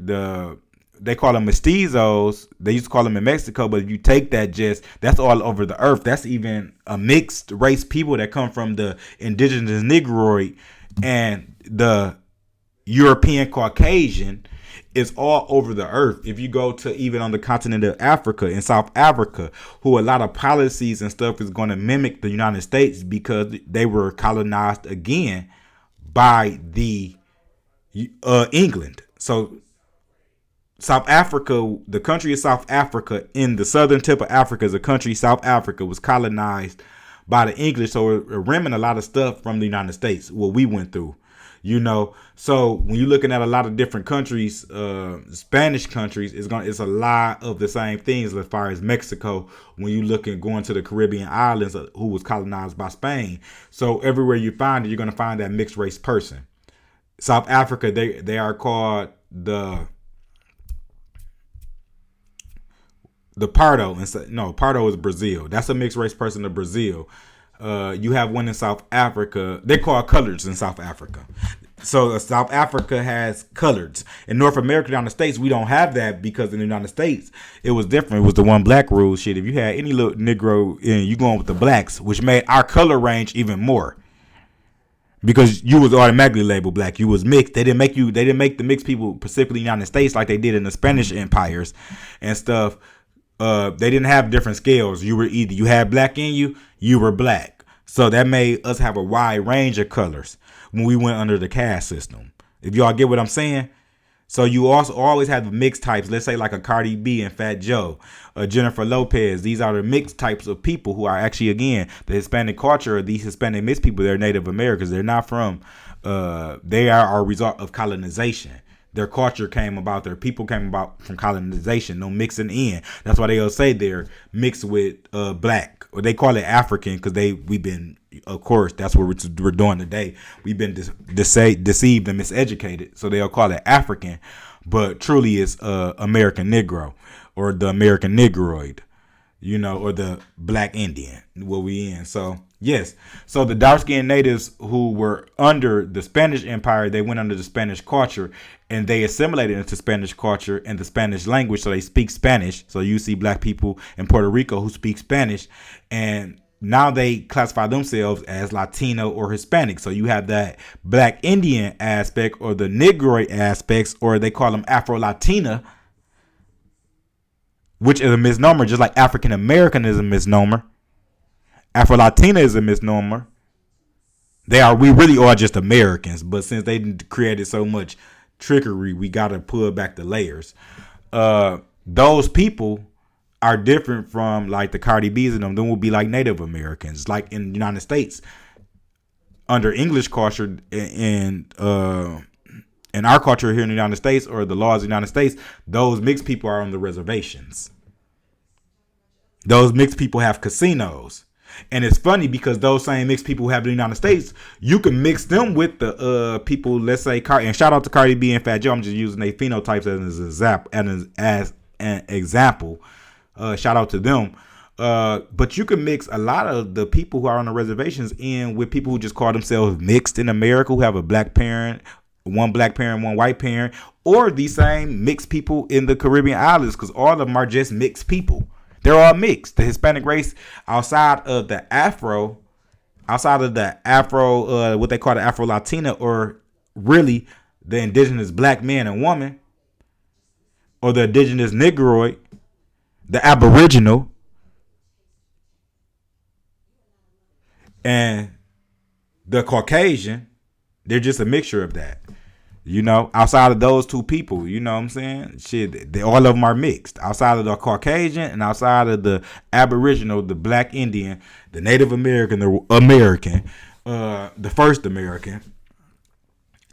Speaker 1: They call them mestizos. They used to call them in Mexico, but if you take that's all over the earth. That's even a mixed race people that come from the indigenous Negroid and the European Caucasian. Is all over the earth. If you go to even on the continent of Africa, in South Africa, who a lot of policies and stuff is going to mimic the United States because they were colonized again by the England. So South Africa, the country of South Africa in the southern tip of Africa is a country. South Africa was colonized by the English. So it remnant a lot of stuff from the United States, what we went through. So when you're looking at a lot of different countries, Spanish countries, it's a lot of the same things as far as Mexico. When you look at going to the Caribbean islands, who was colonized by Spain. So everywhere you find it, you're going to find that mixed race person. South Africa, they are called the Pardo. No, Pardo is Brazil. That's a mixed race person of Brazil. You have one in South Africa. They're called coloreds in South Africa. So South Africa has coloreds. In North America, down the States, we don't have that because in the United States, it was different. It was the one black rule shit. If you had any little Negro, you going with the blacks, which made our color range even more. Because you was automatically labeled black. You was mixed. They didn't make the mixed people, specifically in the United States, like they did in the Spanish empires and stuff. They didn't have different scales. You were either you had black in you, you were black. So that made us have a wide range of colors when we went under the caste system. If y'all get what I'm saying. So you also always have the mixed types. Let's say like a Cardi B and Fat Joe, Jennifer Lopez. These are the mixed types of people who are actually, again, the Hispanic culture. These Hispanic mixed people, they're Native Americans. They're not from, they are a result of colonization. Their culture came about, their people came about from colonization, no mixing in. That's why they'll say they're mixed with black, or they call it African because we've been, of course, that's what we're doing today. We've been deceived and miseducated, so they'll call it African, but truly it's American Negro or the American Negroid. or the Black Indian, what we in. So, yes. So the dark-skinned natives who were under the Spanish Empire, they went under the Spanish culture and they assimilated into Spanish culture and the Spanish language. So they speak Spanish. So you see black people in Puerto Rico who speak Spanish, and now they classify themselves as Latino or Hispanic. So you have that Black Indian aspect or the Negroid aspects, or they call them Afro-Latina, which is a misnomer, just like African American is a misnomer. Afro-Latina is a misnomer. We really are just Americans, but since they created so much trickery, we got to pull back the layers. Those people are different from like the Cardi B's and them. Then will be like Native Americans, like in the United States, under English culture and in our culture here in the United States, or the laws of the United States, those mixed people are on the reservations. Those mixed people have casinos. And it's funny because those same mixed people who have in the United States, you can mix them with the people, let's say, and shout out to Cardi B and Fat Joe. I'm just using their phenotypes as an example. Shout out to them. But you can mix a lot of the people who are on the reservations in with people who just call themselves mixed in America, who have a black parent, one black parent, one white parent, or these same mixed people in the Caribbean islands, because all of them are just mixed people. They're all mixed. The Hispanic race outside of the Afro, what they call the Afro-Latina, or really the indigenous black man and woman, or the indigenous Negroid, the Aboriginal, and the Caucasian, they're just a mixture of that. Outside of those two people, you know what I'm saying? Shit, all of them are mixed. Outside of the Caucasian and outside of the Aboriginal, the Black Indian, the Native American, the first American.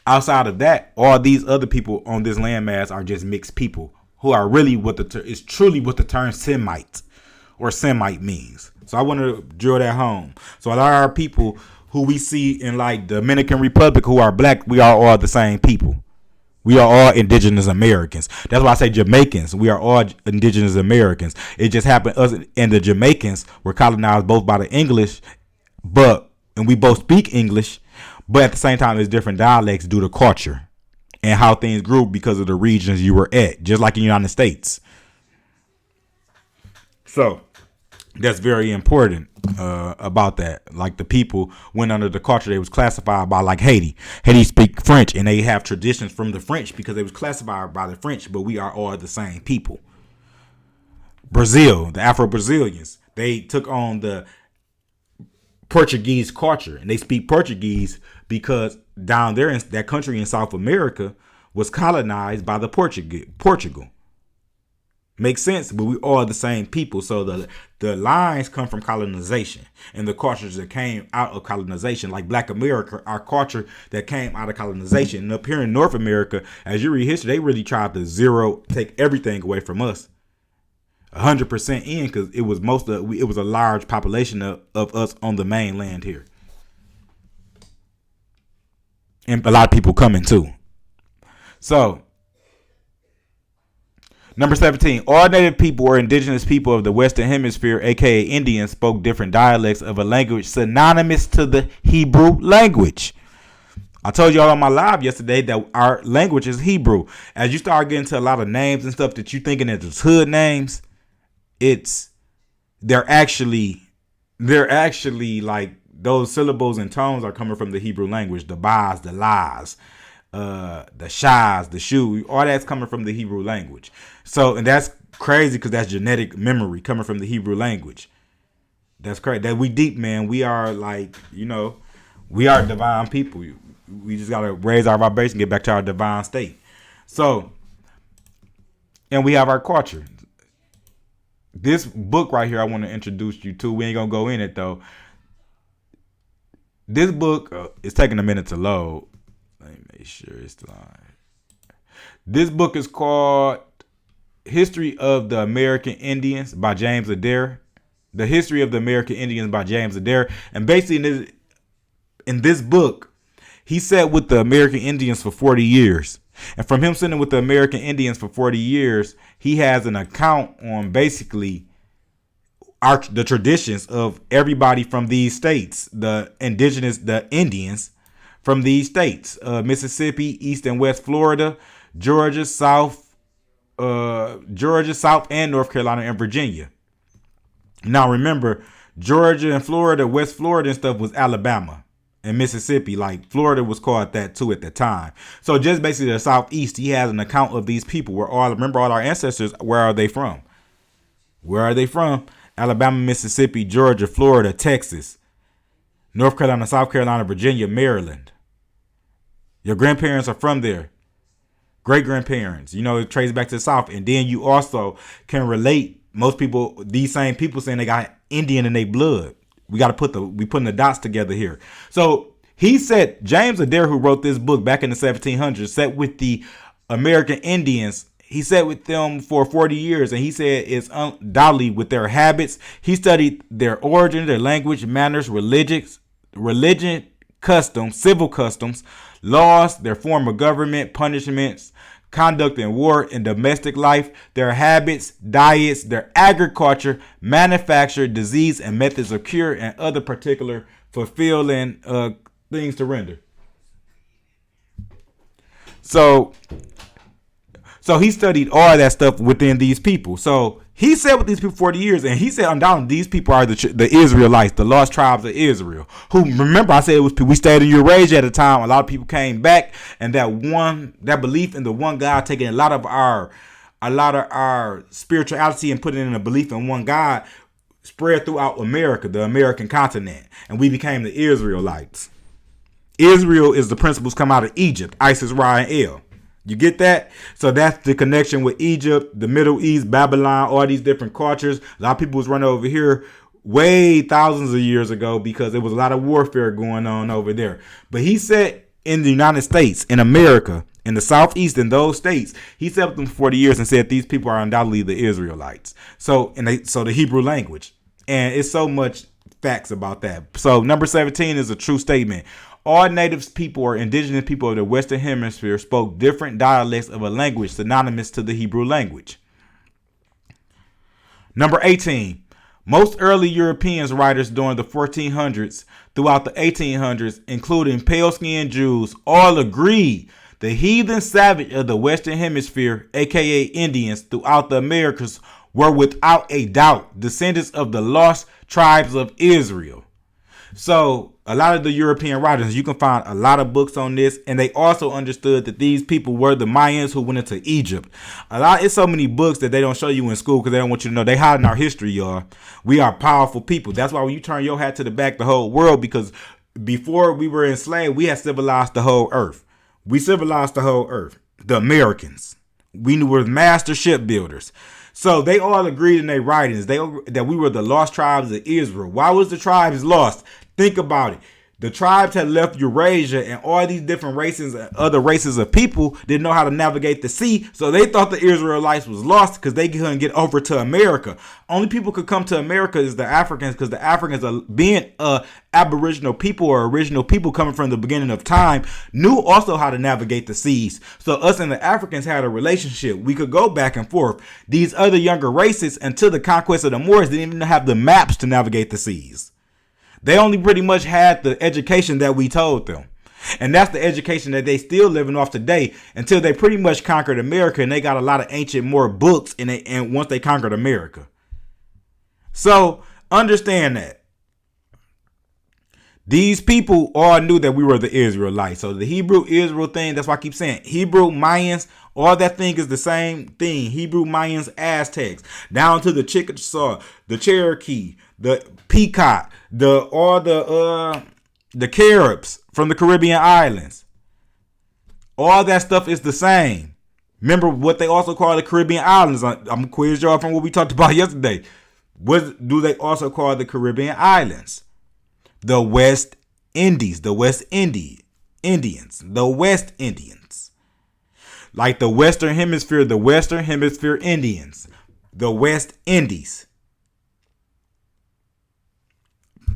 Speaker 1: Outside of that, all these other people on this landmass are just mixed people who are really is truly what the term Semite or Semite means. So I want to drill that home. So a lot of our people who we see in like Dominican Republic who are black, we are all the same people. We are all indigenous Americans. That's why I say Jamaicans. We are all indigenous Americans. It just happened us and the Jamaicans were colonized both by the English, and we both speak English, but at the same time it's different dialects due to culture and how things grew because of the regions you were at, just like in the United States. So that's very important about that. Like the people went under the culture, they was classified by like Haiti. Haiti speak French and they have traditions from the French because they was classified by the French, but we are all the same people. Brazil, the Afro-Brazilians, they took on the Portuguese culture and they speak Portuguese because down there in that country in South America was colonized by the Portugal. Makes sense, but we all the same people. So the lines come from colonization and the cultures that came out of colonization, like Black America, our culture that came out of colonization. And up here in North America, as you read history, they really tried to take everything away from us. 100% in, because it was it was a large population of us on the mainland here. And a lot of people coming too. So number 17, all native people or indigenous people of the Western Hemisphere, aka Indians, spoke different dialects of a language synonymous to the Hebrew language. I told y'all on my live yesterday that our language is Hebrew. As you start getting to a lot of names and stuff that you thinking that it's hood names, they're actually like those syllables and tones are coming from the Hebrew language. The bas, the las, the shas, the shu, all that's coming from the Hebrew language. So, and that's crazy because that's genetic memory coming from the Hebrew language. That's crazy. That we deep, man. We are like, we are divine people. We just got to raise our vibration, get back to our divine state. So, and we have our culture. This book right here I want to introduce you to. We ain't going to go in it, though. This book is taking a minute to load. Let me make sure it's live. This book is called History of the American Indians by James Adair. The History of the American Indians by James Adair. And basically in this book, he sat with the American Indians for 40 years. And from him sitting with the American Indians for 40 years, he has an account on basically the traditions of everybody from these states, the Indians from these states, Mississippi, East and West Florida, Georgia, South and North Carolina and Virginia. Now remember, Georgia and Florida, West Florida and stuff was Alabama and Mississippi. Like Florida was called that too at the time. So just basically the Southeast, he has an account of these people. Remember all our ancestors, where are they from? Where are they from? Alabama, Mississippi, Georgia, Florida, Texas, North Carolina, South Carolina, Virginia, Maryland. Your grandparents are from there. Great-grandparents. It traces back to the South. And then you also can relate. Most people, these same people saying they got Indian in their blood. We got to putting the dots together here. So he said, James Adair, who wrote this book back in the 1700s, sat with the American Indians. He sat with them for 40 years, and he said it's undoubtedly with their habits. He studied their origin, their language, manners, religion, customs, civil customs, laws, their form of government, punishments, conduct in war and domestic life, their habits, diets, their agriculture, manufacture, disease, and methods of cure, and other particular fulfilling things to render. So he studied all that stuff within these people. So he said with these people 40 years, and he said undoubtedly these people are the Israelites, the lost tribes of Israel. Who, remember, I said we stayed in Eurasia at the time. A lot of people came back, and that belief in the one God, taking a lot of our spirituality and putting in a belief in one God, spread throughout America, the American continent, and we became the Israelites. Israel is the principles come out of Egypt, Isis, Ra, and El. You get that? So that's the connection with Egypt, the Middle East, Babylon, all these different cultures. A lot of people was running over here way thousands of years ago because there was a lot of warfare going on over there. But he said in the United States, in America, in the Southeast, in those states, he said with them for 40 years and said these people are undoubtedly the Israelites. So the Hebrew language. And it's so much facts about that. So number 17 is a true statement. All native people or indigenous people of the Western Hemisphere spoke different dialects of a language synonymous to the Hebrew language. Number 18. Most early Europeans writers during the 1400s throughout the 1800s, including pale-skinned Jews, all agreed the heathen savage of the Western Hemisphere, aka Indians, throughout the Americas were without a doubt descendants of the lost tribes of Israel. So a lot of the European writers, you can find a lot of books on this, and they also understood that these people were the Mayans who went into Egypt. It's so many books that they don't show you in school because they don't want you to know. They hide in our history, y'all. We are powerful people. That's why when you turn your hat to the back, the whole world, because before we were enslaved, we had civilized the whole earth. We civilized the whole earth. The Americans. We were master shipbuilders. So they all agreed in their writings that we were the lost tribes of Israel. Why was the tribes lost? Think about it. The tribes had left Eurasia, and all these different races and other races of people didn't know how to navigate the sea. So they thought the Israelites was lost because they couldn't get over to America. Only people could come to America is the Africans, because the Africans, are being aboriginal people or original people coming from the beginning of time, knew also how to navigate the seas. So us and the Africans had a relationship. We could go back and forth. These other younger races, until the conquest of the Moors, didn't even have the maps to navigate the seas. They only pretty much had the education that we told them. And that's the education that they still living off today until they pretty much conquered America, and they got a lot of ancient more books and once they conquered America. So understand that. These people all knew that we were the Israelites. So the Hebrew Israel thing, that's why I keep saying Hebrew, Mayans, all that thing is the same thing. Hebrew, Mayans, Aztecs, down to the Chickasaw, the Cherokee, the Peacock, the Caribs from the Caribbean islands. All that stuff is the same. Remember what they also call the Caribbean islands. I'm gonna quiz y'all from what we talked about yesterday. What do they also call the Caribbean islands? The West Indies, the West Indians, the West Indians. Like the Western Hemisphere Indians, the West Indies.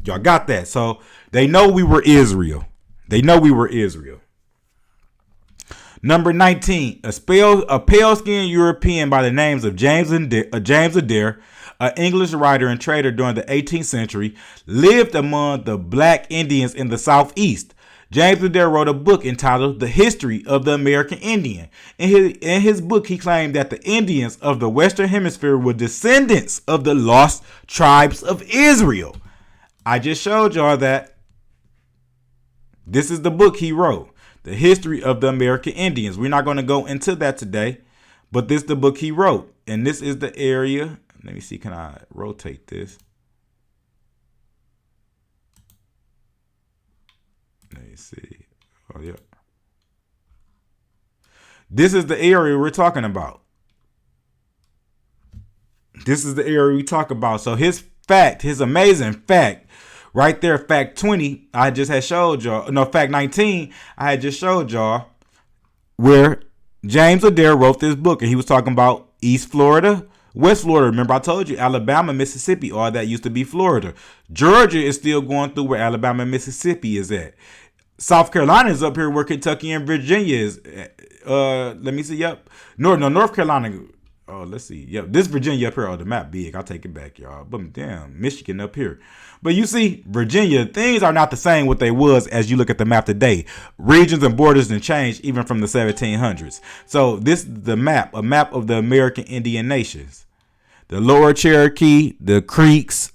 Speaker 1: Y'all got that? So they know we were Israel. Number 19, a pale-skinned European by the names of James Adair, an English writer and trader during the 18th century, lived among the Black Indians in the Southeast. James Adair wrote a book entitled The History of the American Indian. In his book, he claimed that the Indians of the Western Hemisphere were descendants of the lost tribes of Israel. I just showed y'all that. This is the book he wrote. The History of the American Indians. We're not going to go into that today, but this is the book he wrote. And this is the area. Let me see. Can I rotate this? Let me see. Oh, yeah. This is the area we're talking about. This is the area we talk about. So his amazing fact, right there, fact 20, I just had showed y'all. No, fact 19, I had just showed y'all where James Adair wrote this book. And he was talking about East Florida, West Florida. Remember, I told you, Alabama, Mississippi, all that used to be Florida. Georgia is still going through where Alabama and Mississippi is at. South Carolina is up here where Kentucky and Virginia is. Let me see. Yep. North Carolina. Oh, let's see. Yep. This Virginia up here. Oh, the map big. I'll take it back, y'all. But damn, Michigan up here. But you see, Virginia, things are not the same what they was as you look at the map today. Regions and borders didn't change even from the 1700s. So this is the map, a map of the American Indian nations. The Lower Cherokee, the Creeks,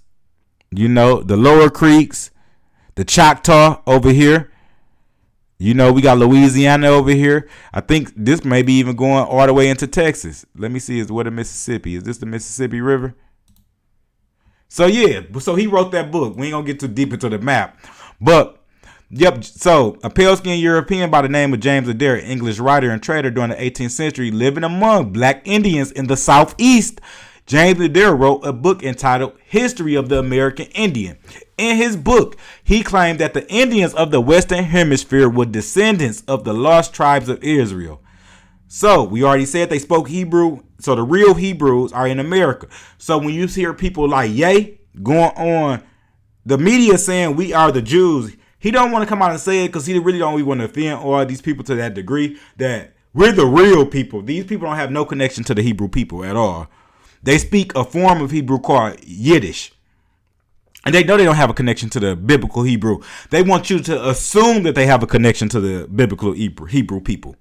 Speaker 1: the Lower Creeks, the Choctaw over here. We got Louisiana over here. I think this may be even going all the way into Texas. Let me see. Is what the Mississippi? Is this the Mississippi River? So, yeah. So, he wrote that book. We ain't going to get too deep into the map. But, yep. So, a pale-skinned European by the name of James Adair, English writer and trader during the 18th century, living among Black Indians in the Southeast. James Adair wrote a book entitled History of the American Indian. In his book, he claimed that the Indians of the Western Hemisphere were descendants of the lost tribes of Israel. So, we already said they spoke Hebrew. So, the real Hebrews are in America. So, when you hear people like Ye going on, the media saying we are the Jews, he don't want to come out and say it because he really don't want to offend all these people to that degree that we're the real people. These people don't have no connection to the Hebrew people at all. They speak a form of Hebrew called Yiddish. And they know they don't have a connection to the biblical Hebrew. They want you to assume that they have a connection to the biblical Hebrew people.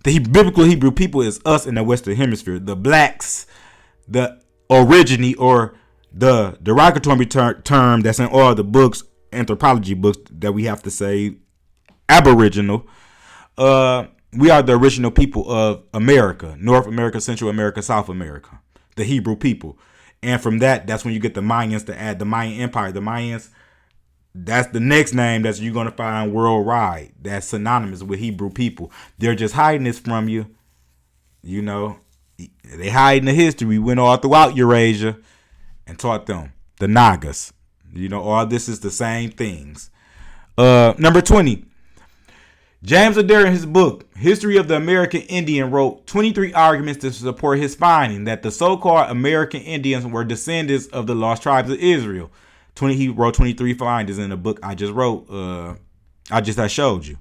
Speaker 1: The biblical Hebrew people is us in the Western Hemisphere. The blacks, the origine or the derogatory term that's in all the books, anthropology books that we have to say, aboriginal. We are the original people of America, North America, Central America, South America. The Hebrew people. And from that's when you get the Mayans to add the Mayan Empire. The Mayans, that's the next name that you're going to find worldwide. That's synonymous with Hebrew people. They're just hiding this from you. They hiding the history. We went all throughout Eurasia and taught them. The Nagas. All this is the same things. Number 20. James Adair, in his book, History of the American Indian, wrote 23 arguments to support his finding that the so-called American Indians were descendants of the lost tribes of Israel. He wrote 23 findings in the book I just wrote. I showed you.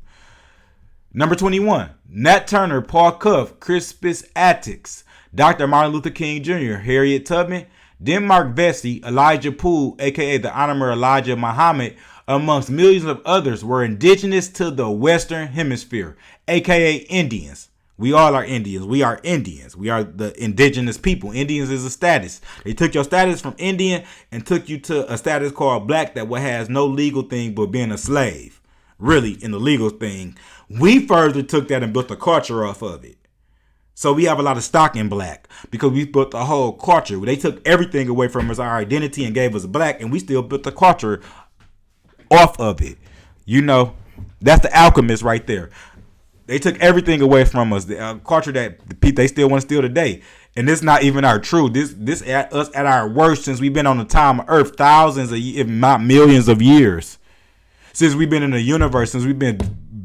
Speaker 1: Number 21, Nat Turner, Paul Cuff, Crispus Attucks, Dr. Martin Luther King Jr., Harriet Tubman, Denmark Vesey, Elijah Poole, a.k.a. the Honorable Elijah Muhammad, amongst millions of others, were indigenous to the Western Hemisphere, a.k.a. Indians. We all are Indians. We are Indians. We are the indigenous people. Indians is a status. They took your status from Indian and took you to a status called black that has no legal thing but being a slave. Really, in the legal thing. We further took that and built a culture off of it. So we have a lot of stock in black because we built the whole culture. They took everything away from us, our identity, and gave us black, and we still built the culture off of it. That's the alchemist right there. They took everything away from us, the culture that they still want to steal today. And it's not even our truth. This at us at our worst since we've been on the time of earth, thousands of, if not millions of years. Since we've been in the universe, since we've been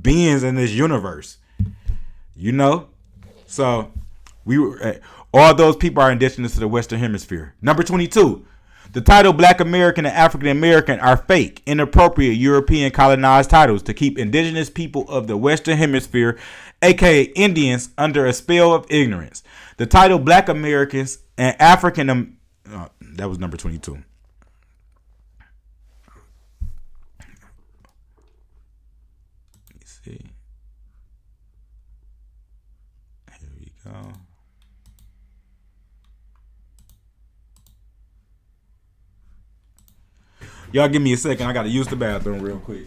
Speaker 1: beings in this universe. So all those people are indigenous to the Western Hemisphere. Number 22. The title Black American and African American are fake, inappropriate European colonized titles to keep indigenous people of the Western Hemisphere, aka Indians, under a spell of ignorance. The title Black Americans and African that was number 22. Let me see. Here we go. Y'all give me a second. I got to use the bathroom real quick.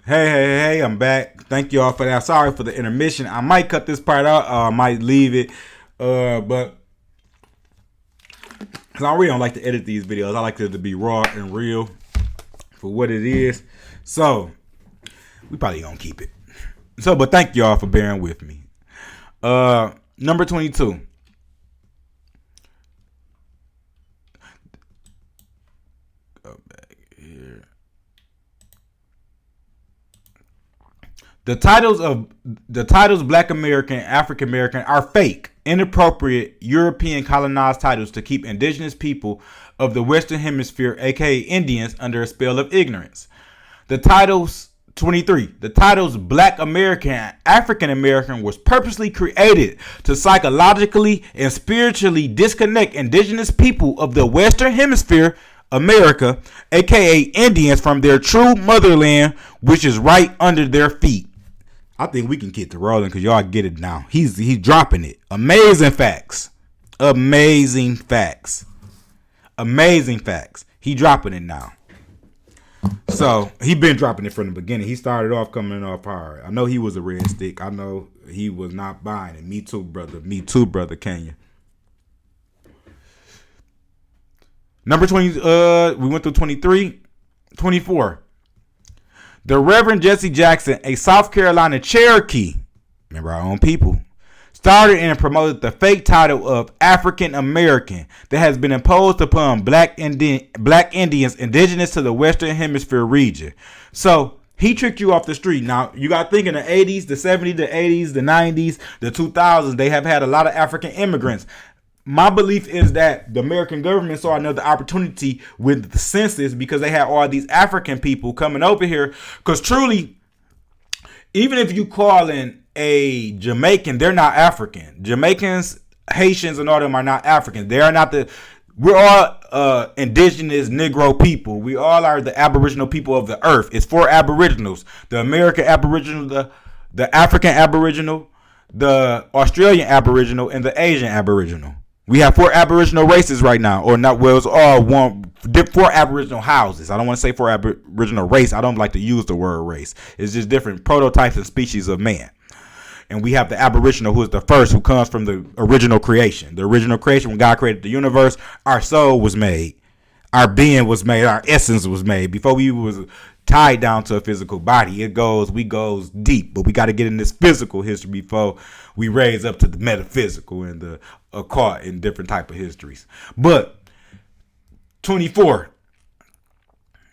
Speaker 1: Hey, I'm back. Thank y'all for that. Sorry for the intermission. I might cut this part out. I might leave it. But because I really don't like to edit these videos. I like it to be raw and real for what it is. So we probably gonna keep it. So, but thank y'all for bearing with me. Number 22. Go back here. The titles Black American, African American are fake, inappropriate European colonized titles to keep indigenous people of the Western Hemisphere, aka Indians, under a spell of ignorance. The titles 23. The titles Black American and African American was purposely created to psychologically and spiritually disconnect indigenous people of the Western Hemisphere, America, aka Indians, from their true motherland, which is right under their feet. I think we can get to rolling because y'all get it now. He's dropping it. Amazing facts. Amazing facts. Amazing facts. He dropping it now. So he been dropping it from the beginning. He started off coming off hard. I know he was a red stick. I know he was not buying it. Me too, brother. Me too, brother Kenya. Number 20, we went through 23. 24. The Reverend Jesse Jackson, a South Carolina Cherokee, remember our own people, started and promoted the fake title of African American that has been imposed upon Black Indians indigenous to the Western Hemisphere region. So he tricked you off the street. Now, you got to think in the 80s, the 70s, the 80s, the 90s, the 2000s, they have had a lot of African immigrants. My belief is that the American government saw another opportunity with the census because they had all these African people coming over here. Because truly, even if you call in a Jamaican, they're not African. Jamaicans, Haitians, and all them are not African. They are not we're all indigenous Negro people. We all are the Aboriginal people of the earth. It's four Aboriginals: the American Aboriginal, the African Aboriginal, the Australian Aboriginal, and the Asian Aboriginal. We have four Aboriginal races right now, or not. Well, it's all four Aboriginal houses. I don't want to say four Aboriginal race. I don't like to use the word race. It's just different prototypes and species of man. And we have the Aboriginal, who is the first, who comes from the original creation. The original creation, when God created the universe, our soul was made, our being was made, our essence was made. Before we was tied down to a physical body, we goes deep. But we got to get in this physical history before we raise up to the metaphysical and the occult in different type of histories. But 24.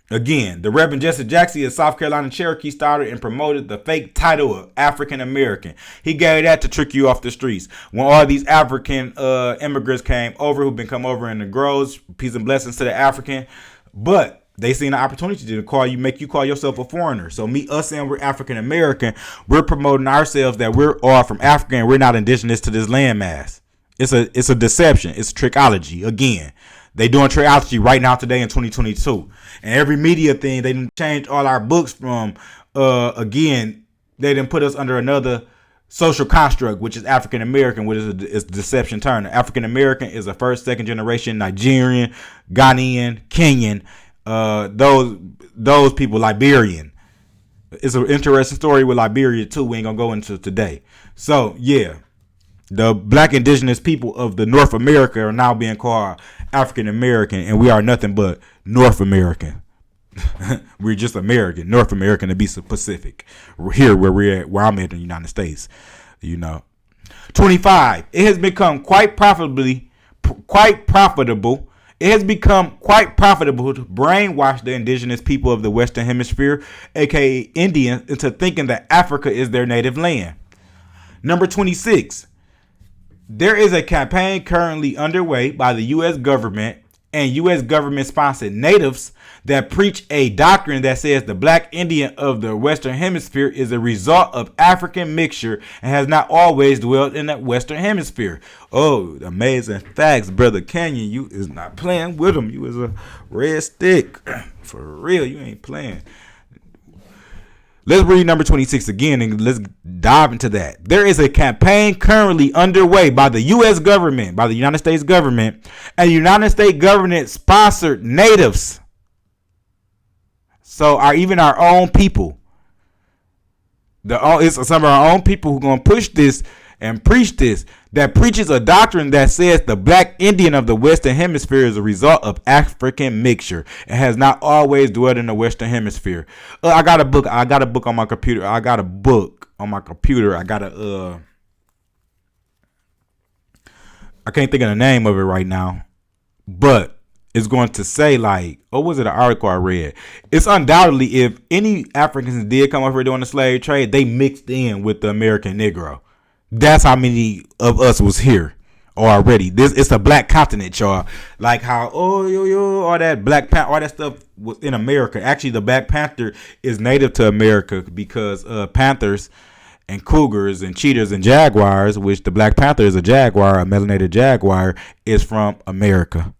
Speaker 1: Again, the Reverend Jesse Jackson, a South Carolina Cherokee, started and promoted the fake title of African American. He gave that to trick you off the streets. When all these African immigrants came over, who've been come over in the groves, peace and blessings to the African, but they seen an opportunity to make you call yourself a foreigner. So us saying we're African American, we're promoting ourselves that we're all from Africa and we're not indigenous to this landmass. It's a deception. It's trickology. Again, They doing triology right now today in 2022. And every media thing, they didn't change all our books from, again, they didn't put us under another social construct, which is African American, which is a deception term. African American is a first, second generation Nigerian, Ghanaian, Kenyan, those people, Liberian. It's an interesting story with Liberia too. We ain't gonna go into today. So yeah, the black indigenous people of the North America are now being called African American, and we are nothing but North American. We're just American, North American to be specific. We're here where we're at, where I'm at in the United States. 25. It has become quite profitable. It has become quite profitable to brainwash the indigenous people of the Western Hemisphere, aka Indians, into thinking that Africa is their native land. Number 26. There is a campaign currently underway by the U.S. government and U.S. government-sponsored natives that preach a doctrine that says the Black Indian of the Western Hemisphere is a result of African mixture and has not always dwelled in the Western Hemisphere. Oh, amazing facts, Brother Canyon. You is not playing with them. You is a red stick. For real, you ain't playing. Let's read number 26 again and let's dive into that. There is a campaign currently underway by the U.S. government, by the United States government, and United States government sponsored natives. So even our own people. It's some of our own people who are going to push this and preach this, that preaches a doctrine that says the Black Indian of the Western Hemisphere is a result of African mixture and has not always dwelled in the Western Hemisphere. I got a book on my computer. I can't think of the name of it right now, but it's going to say what was it, an article I read? It's undoubtedly, if any Africans did come over here doing the slave trade, they mixed in with the American Negro. That's how many of us was here already. It's a black continent, y'all. Like how all that Black Panther, all that stuff was in America. Actually, the Black Panther is native to America because panthers and cougars and cheetahs and jaguars, which the Black Panther is a jaguar, a melanated jaguar, is from America.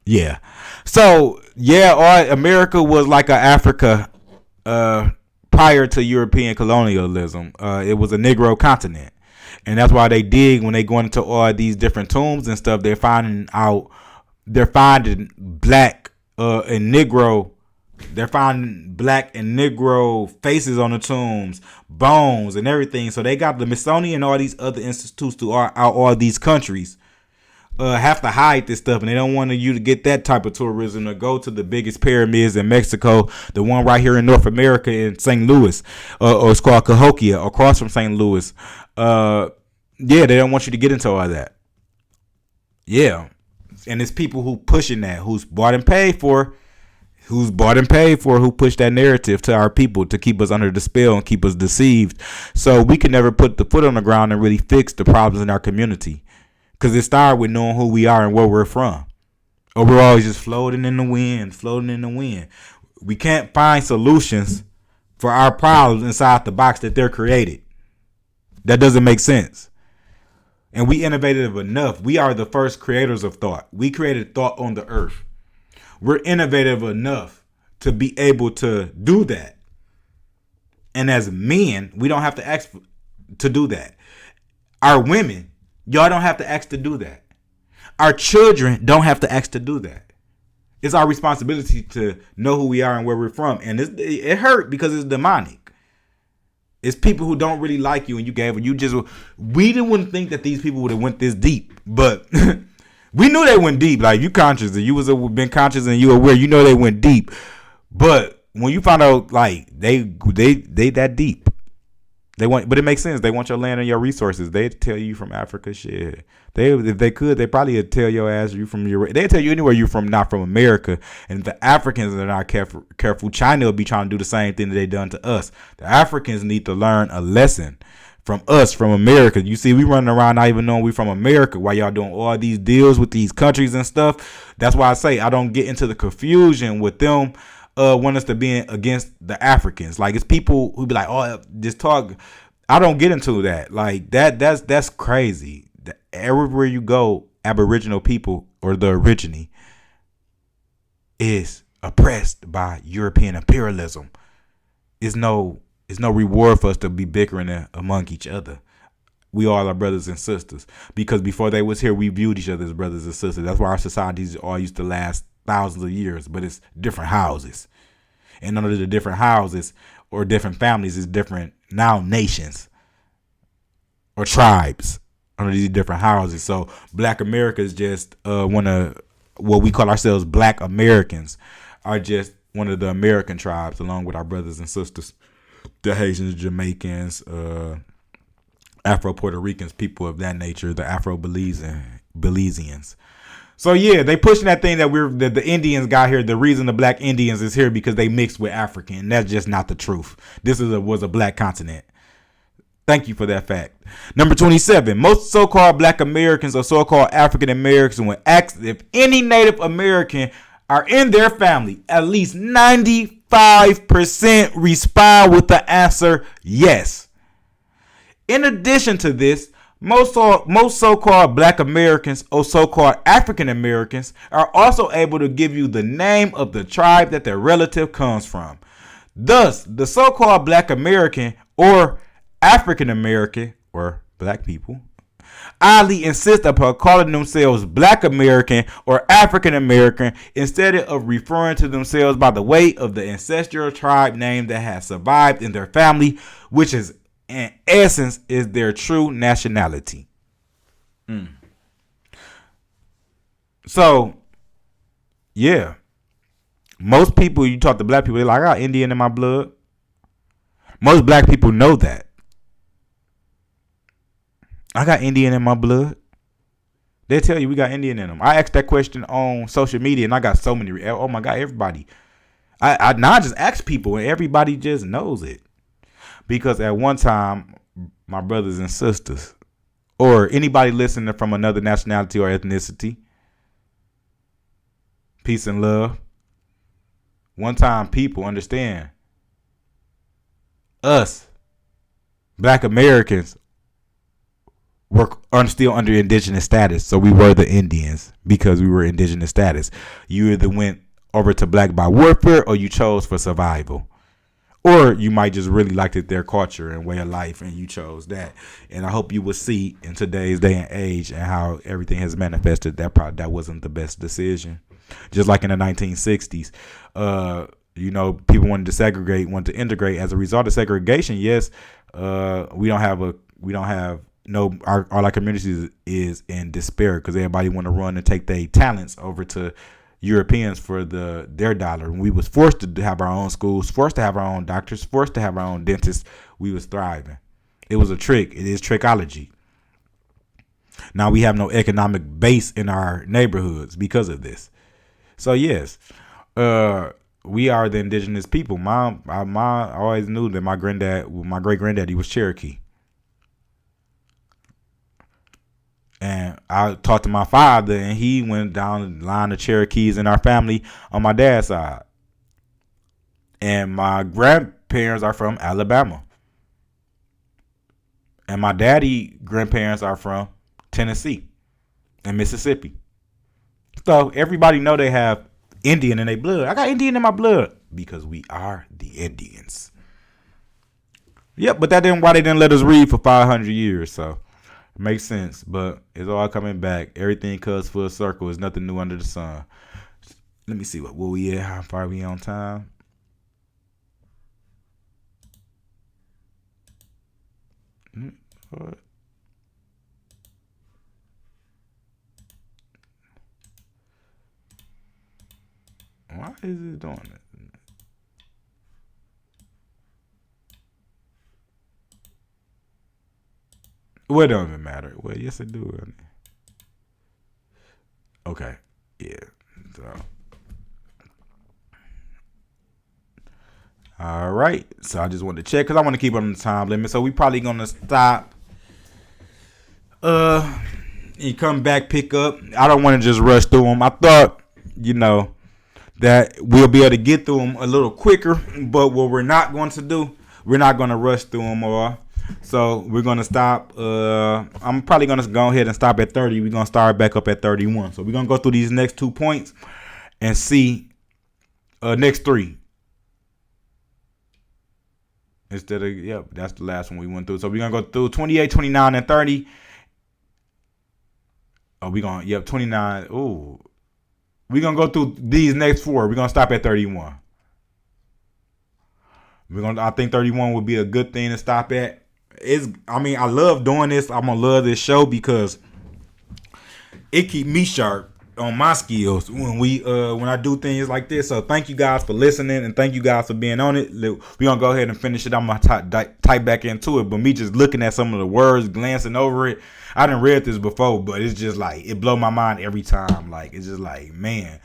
Speaker 1: Yeah. So yeah, America was like a Africa prior to European colonialism. It was a Negro continent. And that's why they dig when they go into all these different tombs and stuff, they're finding black and Negro. They're finding black and Negro faces on the tombs, bones and everything. So they got the Smithsonian and all these other institutes to all these countries have to hide this stuff, and they don't want you to get that type of tourism to go to the biggest pyramids in Mexico, the one right here in North America in St. Louis, or it's called Cahokia, across from St. Louis. They don't want you to get into all that. Yeah, and it's people who pushing that, who's bought and paid for, who push that narrative to our people to keep us under the spell and keep us deceived. So we can never put the foot on the ground and really fix the problems in our community. Because it started with knowing who we are and where we're from. Or we're always just floating in the wind. We can't find solutions for our problems inside the box that they're created. That doesn't make sense. And we innovative enough. We are the first creators of thought. We created thought on the earth. We're innovative enough to be able to do that. And as men, we don't have to ask to do that. Our women, y'all don't have to ask to do that. Our children don't have to ask to do that. It's our responsibility to know who we are and where we're from. And it hurt because it's demonic. It's people who don't really like you and we didn't think that these people would have went this deep. But we knew they went deep. Like, you conscious and you been conscious and you aware, they went deep. But when you find out like they that deep. But it makes sense. They want your land and your resources. They'd tell you from Africa, shit. If they could, they probably would tell your ass they'd tell you anywhere you're from, not from America. And if the Africans are not careful, China will be trying to do the same thing that they done to us. The Africans need to learn a lesson from us, from America. You see, we running around not even knowing we from America while y'all doing all these deals with these countries and stuff. That's why I say I don't get into the confusion with them. Want us to be against the Africans. Like, it's people who be like, oh, just talk. I don't get into that. Like, that's crazy. Everywhere you go, Aboriginal people or the origine is oppressed by European imperialism. It's no reward for us to be bickering among each other. We all are brothers and sisters, because before they was here, we viewed each other as brothers and sisters. That's why our societies all used to last thousands of years, but it's different houses. And under the different houses or different families is different now nations or tribes under these different houses. So Black America is just one of what we call ourselves. Black Americans are just one of the American tribes, along with our brothers and sisters, the Haitians, Jamaicans, Afro-Puerto Ricans, people of that nature, the Afro-Belizeans. So yeah, they pushing that thing that the Indians got here. The reason the Black Indians is here because they mixed with African. That's just not the truth. This was a black continent. Thank you for that fact. Number 27. Most so-called Black Americans or so-called African Americans, when asked if any Native American are in their family, at least 95% respond with the answer yes. In addition to this, most so-called Black Americans or so-called African Americans are also able to give you the name of the tribe that their relative comes from. Thus, the so-called Black American or African American or Black people oddly insist upon calling themselves Black American or African American instead of referring to themselves by the way of the ancestral tribe name that has survived in their family, which is in essence is their true nationality. So, yeah. Most people, you talk to Black people, they're like, I got Indian in my blood. Most Black people know that. I got Indian in my blood. They tell you we got Indian in them. I asked that question on social media and I got so many. Oh my God, everybody. I just ask people and everybody just knows it. Because at one time, my brothers and sisters, or anybody listening from another nationality or ethnicity, peace and love. One time, people understand us, Black Americans, are still under indigenous status. So we were the Indians because we were indigenous status. You either went over to Black by warfare or you chose for survival. Or you might just really liked it, their culture and way of life, and you chose that. And I hope you will see in today's day and age and how everything has manifested that wasn't the best decision. Just like in the 1960s, people wanted to segregate, wanted to integrate. As a result of segregation, yes, our community is in despair because everybody want to run and take their talents over to Europeans for their dollar. And we was forced to have our own schools, forced to have our own doctors, forced to have our own dentists. We was thriving. It was a trick. It is trickology. Now we have no economic base in our neighborhoods because of this. So yes, we are the indigenous people. My always knew that my great granddaddy was Cherokee. And I talked to my father, and he went down the line of Cherokees in our family on my dad's side. And my grandparents are from Alabama. And my daddy grandparents are from Tennessee and Mississippi. So everybody know they have Indian in their blood. I got Indian in my blood because we are the Indians. Yep, but why they didn't let us read for 500 years, so. Makes sense, but it's all coming back. Everything comes full circle. There's nothing new under the sun. Let me see what we at. How far are we on time? What? Why is it doing it? Well, it don't even matter. Well, yes, it do. Okay. Yeah. So. All right. So I just wanted to check because I want to keep on the time limit. So we probably going to stop. And come back, pick up. I don't want to just rush through them. I thought, that we'll be able to get through them a little quicker. But what we're not going to do, we're not going to rush through them all. So we're gonna stop. I'm probably gonna go ahead and stop at 30. We're gonna start back up at 31. So we're gonna go through these next 2 points and see next 3. Instead of that's the last one we went through. So we're gonna go through 28, 29, and 30. Oh, we gonna 29. Ooh. We're gonna go through these next 4. We're gonna stop at 31. I think 31 would be a good thing to stop at. I love doing this. I'm gonna love this show because it keep me sharp on my skills when I do things like this. So thank you guys for listening and thank you guys for being on it. We're gonna go ahead and finish it. I'm gonna type back into it, but me just looking at some of the words, glancing over it. I didn't read this before, but it's just like it blow my mind every time. Like it's just like man,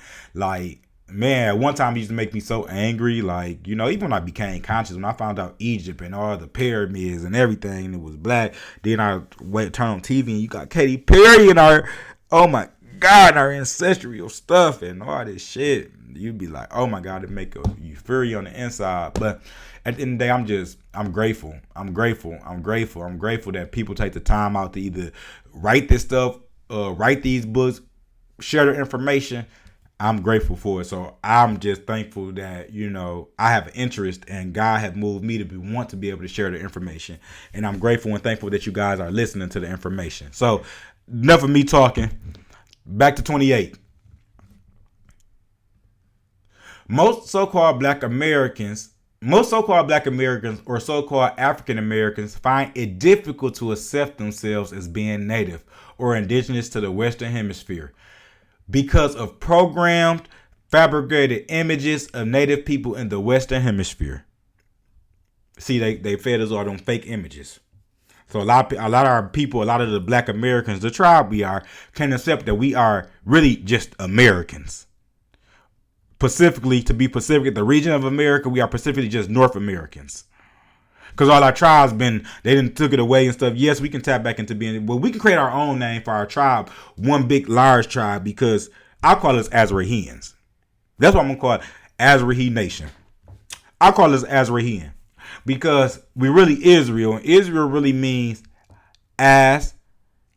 Speaker 1: one time it used to make me so angry. Like, even when I became conscious, when I found out Egypt and all the pyramids and everything, it was black. Then I turn on TV and you got Katy Perry and our ancestral stuff and all this shit. You'd be like, oh my God, it make you fury on the inside. But at the end of the day, I'm grateful. I'm grateful that people take the time out to either write this stuff, write these books, share their information. I'm grateful for it. So I'm just thankful that, I have an interest and God have moved me to want to be able to share the information. And I'm grateful and thankful that you guys are listening to the information. So enough of me talking. Back to 28. Most so-called Black Americans or so-called African Americans find it difficult to accept themselves as being native or indigenous to the Western Hemisphere because of programmed, fabricated images of native people in the Western Hemisphere. See, they fed us all them fake images. So a lot of our people, a lot of the Black Americans, the tribe we are, can accept that we are really just Americans. Specifically, to be Pacific, the region of America, we are specifically just North Americans. Because all our tribes they didn't took it away and stuff. Yes, we can tap back into being, well, we can create our own name for our tribe, one big, large tribe, because I call us Azrahians. That's what I'm going to call it, Azrahi Nation. I call us Azrahian because we really Israel, and Israel really means as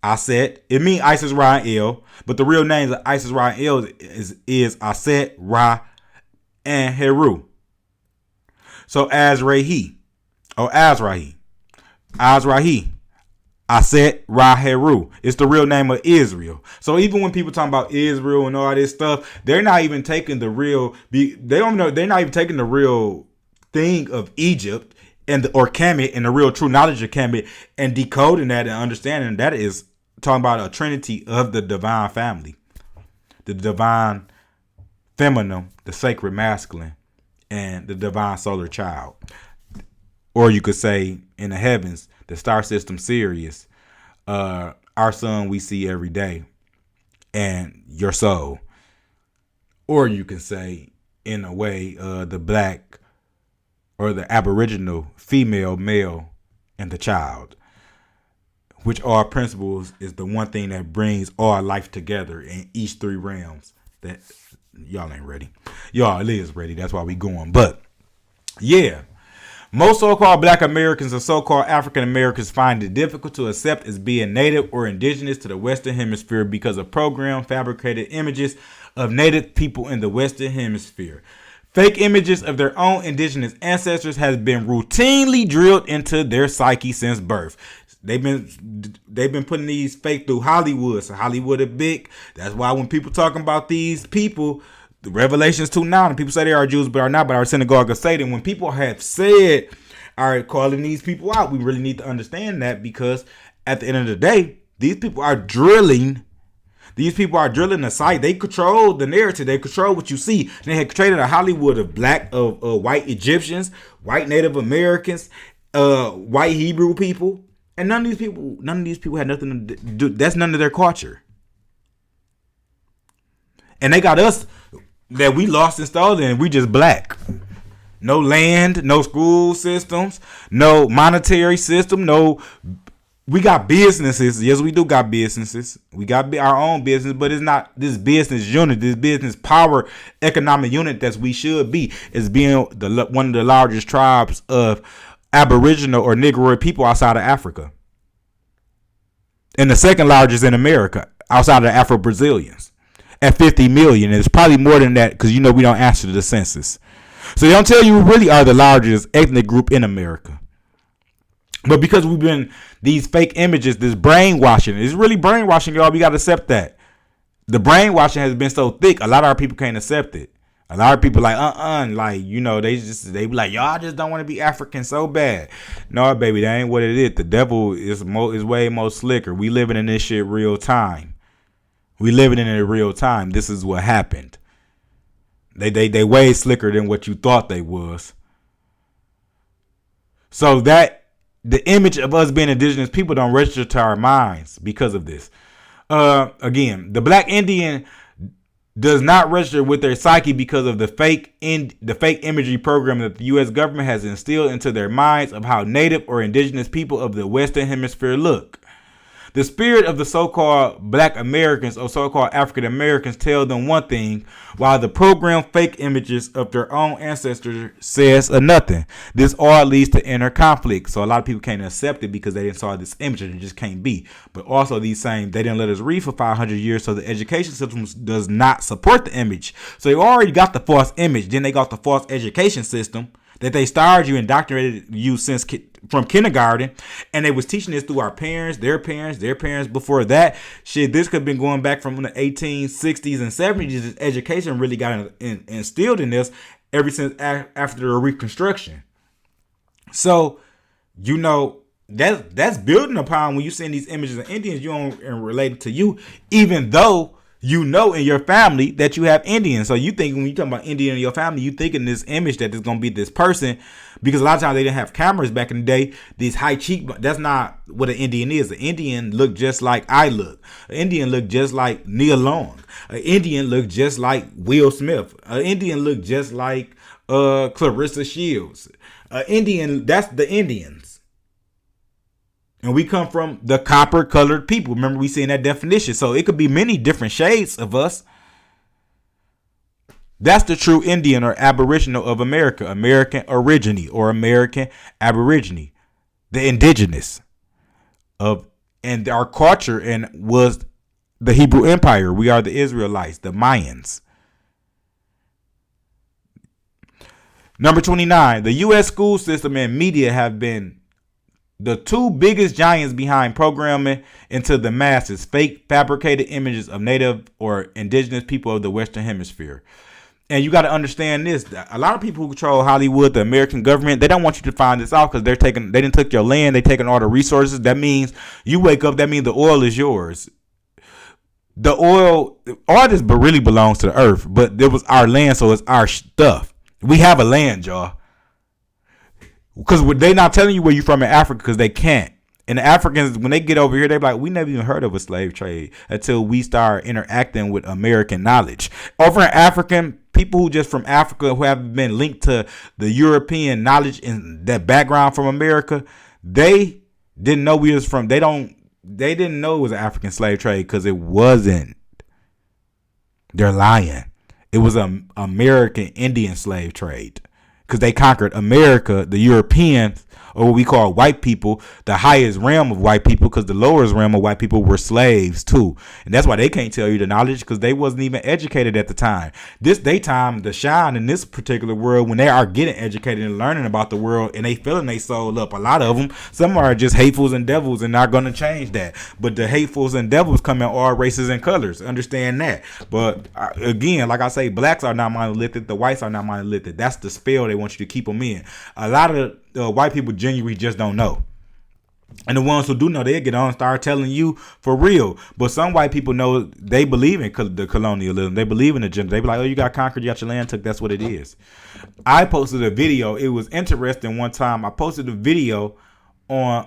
Speaker 1: Aset. It means Isis, Ra, and El, but the real names of Isis, Ra, and El is Aset, Ra, and Heru. So Azrahi, or Azrahi, Aset, Ra, Heru. It's the real name of Israel. So even when people talking about Israel and all this stuff, they're not even taking the real. They don't know. They're not even taking the real thing of Egypt or Kemet and the real true knowledge of Kemet and decoding that and understanding that is talking about a trinity of the divine family, the divine feminine, the sacred masculine, and the divine solar child. Or you could say in the heavens, the star system Sirius, our sun we see every day, and your soul. Or you can say, in a way, the black or the aboriginal female, male, and the child, which are principles is the one thing that brings all life together in each 3 realms. That y'all ain't ready. Y'all is ready. That's why we going. But yeah. Most so-called Black Americans and so-called African Americans find it difficult to accept as being native or indigenous to the Western Hemisphere because of programmed, fabricated images of native people in the Western Hemisphere. Fake images of their own indigenous ancestors has been routinely drilled into their psyche since birth. They've been putting these fake through Hollywood. So Hollywood is big. That's why when people talking about these people, the Revelations 2:9, and people say they are Jews but are not, but our synagogue of Satan. When people have said, all right, calling these people out, we really need to understand that, because at the end of the day, these people are drilling. These people are drilling the site. They control the narrative. They control what you see. They had created a Hollywood of white Egyptians, white Native Americans, white Hebrew people, and none of these people had nothing to do. That's none of their culture. And they got us that we lost and stolen, and we just black. No land, no school systems, no monetary system, we got businesses. Yes, we do got businesses. We got our own business, but it's not this business unit, this business power economic unit that we should be. It's being one of the largest tribes of Aboriginal or Negroid people outside of Africa. And the second largest in America outside of the Afro-Brazilians at 50 million. And it's probably more than that because, we don't answer the census. So they don't tell you we really are the largest ethnic group in America. But because we've been these fake images, this brainwashing, it's really brainwashing, y'all. We got to accept that. The brainwashing has been so thick, a lot of our people can't accept it. A lot of people like, they be like, y'all just don't want to be African so bad. No, baby, that ain't what it is. The devil is way more slicker. We living in this shit real time. We living in it real time. This is what happened. They way slicker than what you thought they was. So that the image of us being indigenous people don't register to our minds because of this. Again, the Black Indian does not register with their psyche because of the fake imagery program that the U.S. government has instilled into their minds of how native or indigenous people of the Western Hemisphere look. The spirit of the so-called Black Americans or so-called African Americans tell them one thing, while the programmed fake images of their own ancestors says nothing. This all leads to inner conflict. So a lot of people can't accept it because they didn't saw this image and it just can't be. But also they didn't let us read for 500 years, so the education system does not support the image. So they already got the false image. Then they got the false education system that they started you, indoctrinated you from kindergarten, and they was teaching this through our parents, their parents before that. Shit, this could have been going back from the 1860s and 70s. This education really got instilled in this ever since after the Reconstruction. So, that's building upon when you send these images of Indians, you don't relate to you, even though in your family that you have Indians. So you think when you talking about Indian in your family, you thinking this image that there's going to be this person, because a lot of times they didn't have cameras back in the day. These high cheekbones, that's not what an Indian is. An Indian look just like I look. An Indian look just like Neil Long. An Indian look just like Will Smith. An Indian look just like Clarissa Shields. Indian, that's the Indians. And we come from the copper colored people. Remember, we seen that definition. So it could be many different shades of us. That's the true Indian or Aboriginal of America. American origine or American Aborigine. The indigenous and our culture and was the Hebrew Empire. We are the Israelites, the Mayans. Number 29. The U.S. school system and media have been the two biggest giants behind programming into the masses fake fabricated images of native or indigenous people of the Western Hemisphere. And you got to understand this. A lot of people who control Hollywood, the American government, they don't want you to find this out because they didn't took your land. They taking all the resources. That means you wake up. That means the oil is yours. The oil, all this really belongs to the earth, but it was our land. So it's our stuff. We have a land, y'all. Because they not telling you where you're from in Africa because they can't. And the Africans, when they get over here, they're like, we never even heard of a slave trade until we start interacting with American knowledge. Over in African, people who just from Africa who have been linked to the European knowledge and that background from America, they didn't know we was from, they didn't know it was an African slave trade because it wasn't. They're lying. It was an American Indian slave trade. Because they conquered America, the Europeans, or what we call white people, the highest realm of white people, because the lowest realm of white people were slaves too. And that's why they can't tell you the knowledge, because they wasn't even educated at the time. This daytime to shine in this particular world when they are getting educated and learning about the world and they filling their soul up. A lot of them, some are just hatefuls and devils and not going to change that. But the hatefuls and devils come in all races and colors. Understand that. But again, like I say, blacks are not monolithic. The whites are not monolithic. That's the spell they want you to keep them in. A lot of white people genuinely just don't know. And the ones who do know, they get on and start telling you for real. But some white people know, they believe in the colonialism. They believe in the gender. They be like, oh, you got conquered, you got your land took. That's what it is. I posted a video. It was interesting one time. I posted a video on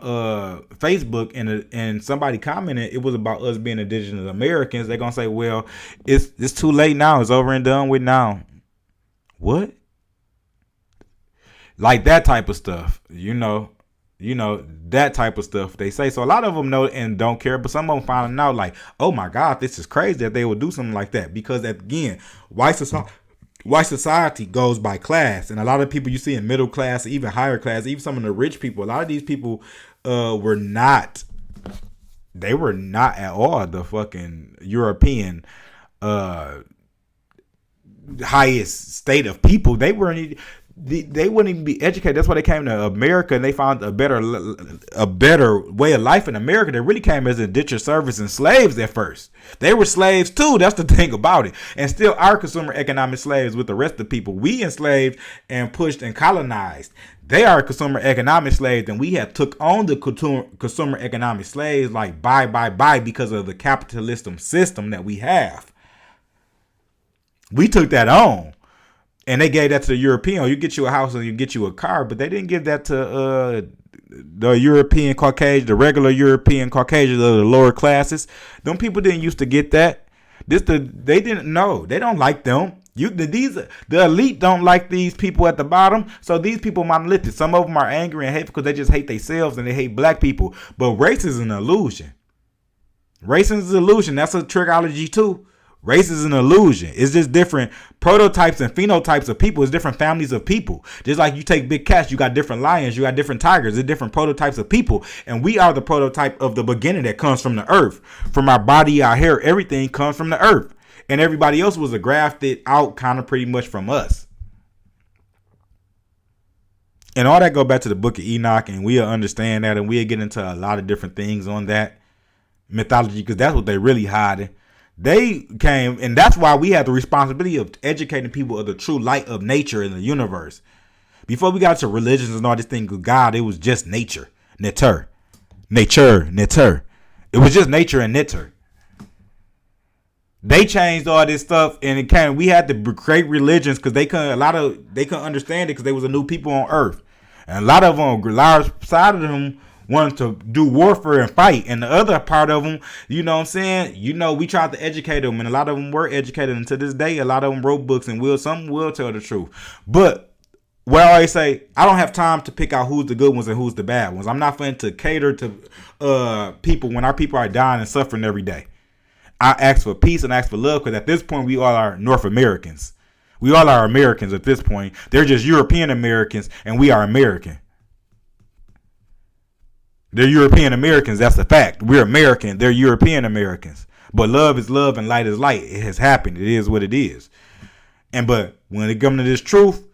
Speaker 1: Facebook and somebody commented it was about us being indigenous Americans. They're going to say, well, it's too late now. It's over and done with now. What? Like that type of stuff, you know, that type of stuff they say. So a lot of them know and don't care, but some of them finding out like, oh my God, this is crazy that they would do something like that. Because again, white white society goes by class, and a lot of people you see in middle class, even higher class, even some of the rich people, a lot of these people were not at all the fucking European highest state of people. They wouldn't even be educated. That's why they came to America, and they found a better way of life in America. They really came as indentured servants and slaves at first. They were slaves too. That's the thing about it. And still are consumer economic slaves with the rest of the people. We enslaved and pushed and colonized. They are consumer economic slaves, and we have took on the consumer economic slaves like buy because of the capitalism system that we have. We took that on. And they gave that to the European. You get you a house and you get you a car, but they didn't give that to the European Caucasian, the regular European Caucasians of the lower classes. Them people didn't used to get that. They didn't know. They don't like them. The elite don't like these people at the bottom. So these people monolithic. Some of them are angry and hateful because they just hate themselves and they hate black people. But race is an illusion. Racism is an illusion. That's a trickology too. Race is an illusion. It's just different prototypes and phenotypes of people. It's different families of people. Just like you take big cats, you got different lions, you got different tigers. It's different prototypes of people. And we are the prototype of the beginning that comes from the earth. From our body, our hair, everything comes from the earth. And everybody else was a grafted out kind of pretty much from us. And all that go back to the book of Enoch, and we'll understand that, and we'll get into a lot of different things on that mythology, because that's what they really hiding. They came, and that's why we have the responsibility of educating people of the true light of nature in the universe. Before we got to religions and all this thing with God, it was just nature. Nature. It was just nature and nature. They changed all this stuff, and we had to create religions because they couldn't understand it because they was a new people on earth. And a lot of them, a large side of them, wanted to do warfare and fight, and the other part of them, you know what I'm saying, we tried to educate them, and a lot of them were educated, and to this day a lot of them wrote books, and some will tell the truth. But what I always say, I don't have time to pick out who's the good ones and who's the bad ones. I'm not going to cater to people when our people are dying and suffering every day. I ask for peace and ask for love, because at this point we all are North Americans. We all are Americans at this point. They're just European Americans, and we are American. They're European Americans. That's a fact. We're American. They're European Americans. But love is love and light is light. It has happened. It is what it is. But when it comes to this truth,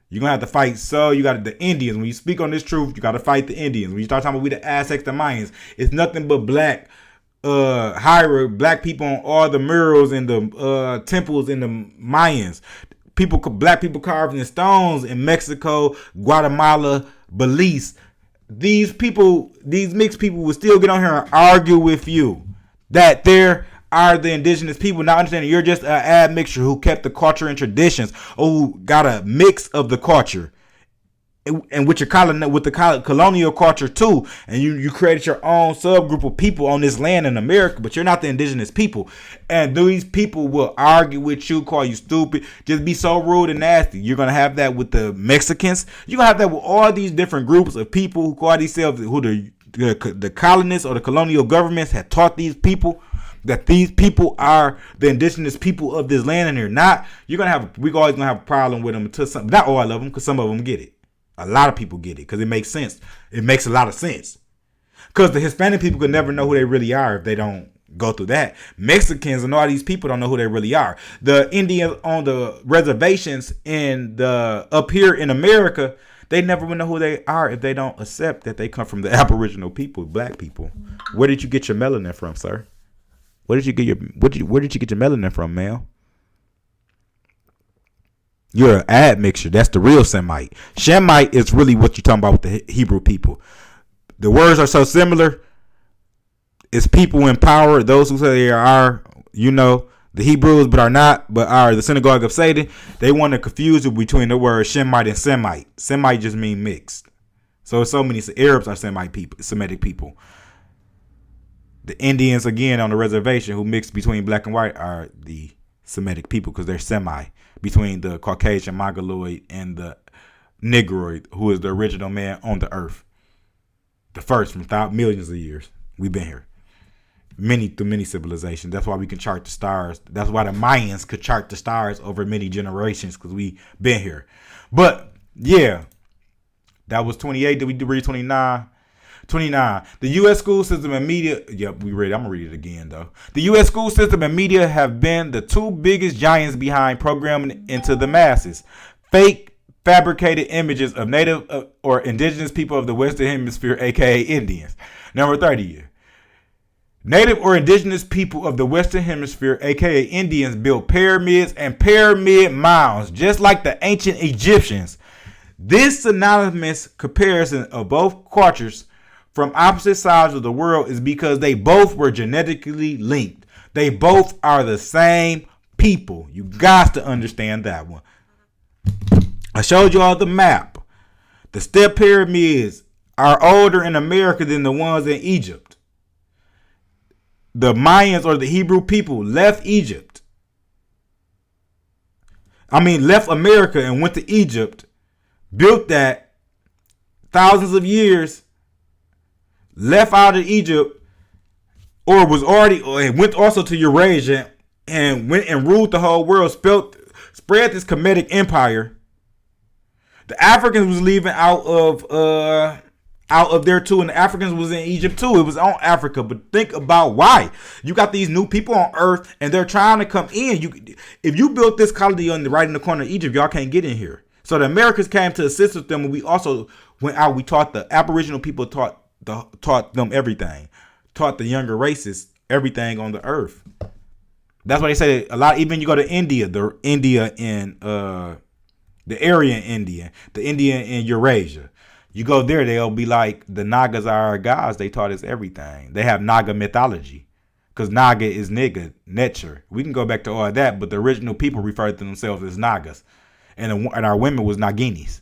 Speaker 1: you're going to have to fight. So you got the Indians. When you speak on this truth, you got to fight the Indians. When you start talking about we the Aztecs, the Mayans, it's nothing but black people on all the murals and the temples in the Mayans. Black people carved in stones in Mexico, Guatemala, Belize. These mixed people will still get on here and argue with you that there are the indigenous people, not understanding you're just an admixture who kept the culture and traditions, or who got a mix of the culture and with the colonial culture too, and you created your own subgroup of people on this land in America, but you're not the indigenous people. And these people will argue with you, call you stupid, just be so rude and nasty. You're gonna have that with the Mexicans. You're gonna have that with all these different groups of people who call themselves, who the colonists or the colonial governments had taught these people that these people are the indigenous people of this land, and they're not. We're always gonna have a problem with them until some, not all of them, because some of them get it. A lot of people get it because it makes sense. It makes a lot of sense. Because the Hispanic people could never know who they really are if they don't go through that. Mexicans and all these people don't know who they really are. The Indians on the reservations up here in America, they never will know who they are if they don't accept that they come from the Aboriginal people, black people. Where did you get your melanin from, sir? Where did you get your melanin from, ma'am? You're an admixture. That's the real Semite. Shemite is really what you're talking about with the Hebrew people. The words are so similar. It's people in power. Those who say they are, the Hebrews, but are not, but are the synagogue of Satan. They want to confuse you between the words Shemite and Semite. Semite just mean mixed. So many Arabs are Semitic people. The Indians, again, on the reservation who mix between black and white are the Semitic people because they're semi. Between the Caucasian Mongoloid and the Negroid, who is the original man on the earth. The first from millions of years. We've been here. through many civilizations. That's why we can chart the stars. That's why the Mayans could chart the stars over many generations, because we been here. But yeah, that was 28. Did we read 29? 29. The U.S. school system and media. Yep, we read it. I'm going to read it again, though. The U.S. school system and media have been the two biggest giants behind programming into the masses. Fake, fabricated images of native or indigenous people of the Western Hemisphere, a.k.a. Indians. Number 30. Native or indigenous people of the Western Hemisphere, aka Indians, built pyramids and pyramid mounds, just like the ancient Egyptians. This synonymous comparison of both cultures from opposite sides of the world is because they both were genetically linked. They both are the same people. You got to understand that one. I showed you all the map. The step pyramids are older in America than the ones in Egypt. The Mayans or the Hebrew people left America and went to Egypt, built that thousands of years, left out of Egypt, or went also to Eurasia and went and ruled the whole world, spread this Kemetic empire. The Africans was leaving out of there too, and the Africans was in Egypt too. It was on Africa, but think about why. You got these new people on Earth, and they're trying to come in. If you built this colony right in the corner of Egypt, y'all can't get in here. So the Americans came to assist with them, and we also went out. We taught the Aboriginal people, taught them everything, taught the younger races everything on the Earth. That's why they say a lot. Even you go to India, the Aryan Indian, the Indian in Eurasia. You go there, they'll be like, the Nagas are our gods. They taught us everything. They have Naga mythology, because Naga is nigga, nature. We can go back to all that, but the original people referred to themselves as Nagas, and our women was Naginis,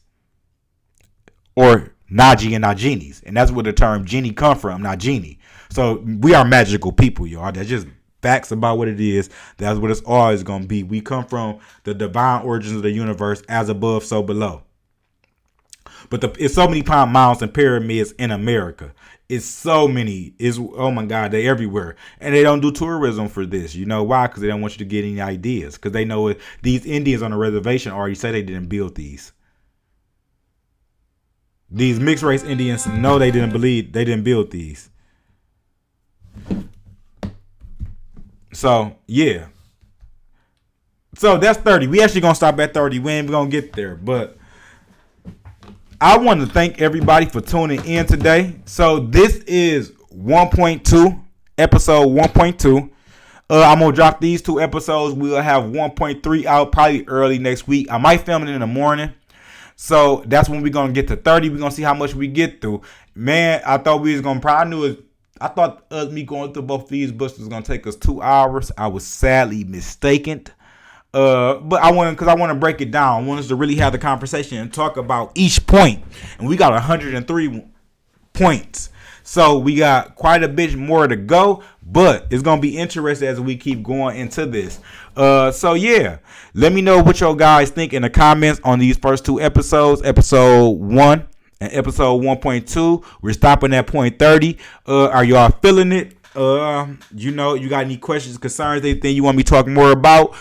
Speaker 1: or Naji and Naginis, and that's where the term genie come from, Nagini. So we are magical people, y'all. That's just facts about what it is. That's what it's always gonna be. We come from the divine origins of the universe, as above, so below. But it's so many mounds and pyramids in America. It's so many. Oh my God, they everywhere. And they don't do tourism for this. You know why? Because they don't want you to get any ideas. Because they know these Indians on the reservation already say they didn't build these. These mixed race Indians know they didn't build these. So, yeah. So that's 30. We actually going to stop at 30. We ain't going to get there. But I want to thank everybody for tuning in today. So this is 1.2, episode 1.2. I'm going to drop these 2 episodes. We'll have 1.3 out probably early next week. I might film it in the morning. So that's when we're going to get to 30. We're going to see how much we get through. Man, I thought we was going to I thought me going through both these books was going to take us 2 hours. I was sadly mistaken. But I want to break it down. I want us to really have the conversation and talk about each point. And we got 103 points. So we got quite a bit more to go, but it's going to be interesting as we keep going into this. So yeah, let me know what y'all guys think in the comments on these first 2 episodes, episode 1 and episode 1.2. We're stopping at point 30. Are y'all feeling it? You got any questions, concerns, anything you want me to talk more about?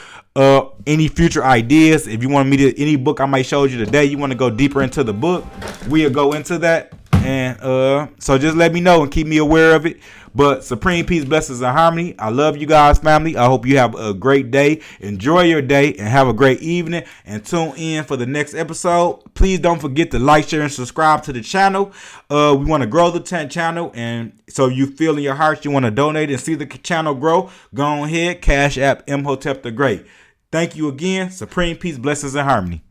Speaker 1: Any future ideas? If you want me to, any book I might show you today, you want to go deeper into the book, we'll go into that. And so just let me know and keep me aware of it. But supreme peace, blessings, and harmony. I love you guys, family. I hope you have a great day. Enjoy your day and have a great evening. And tune in for the next episode. Please don't forget to like, share, and subscribe to the channel. We want to grow the channel. And so you feel in your heart you want to donate and see the channel grow, go ahead, Cash App Imhotep the Great. Thank you again. Supreme peace, blessings, and harmony.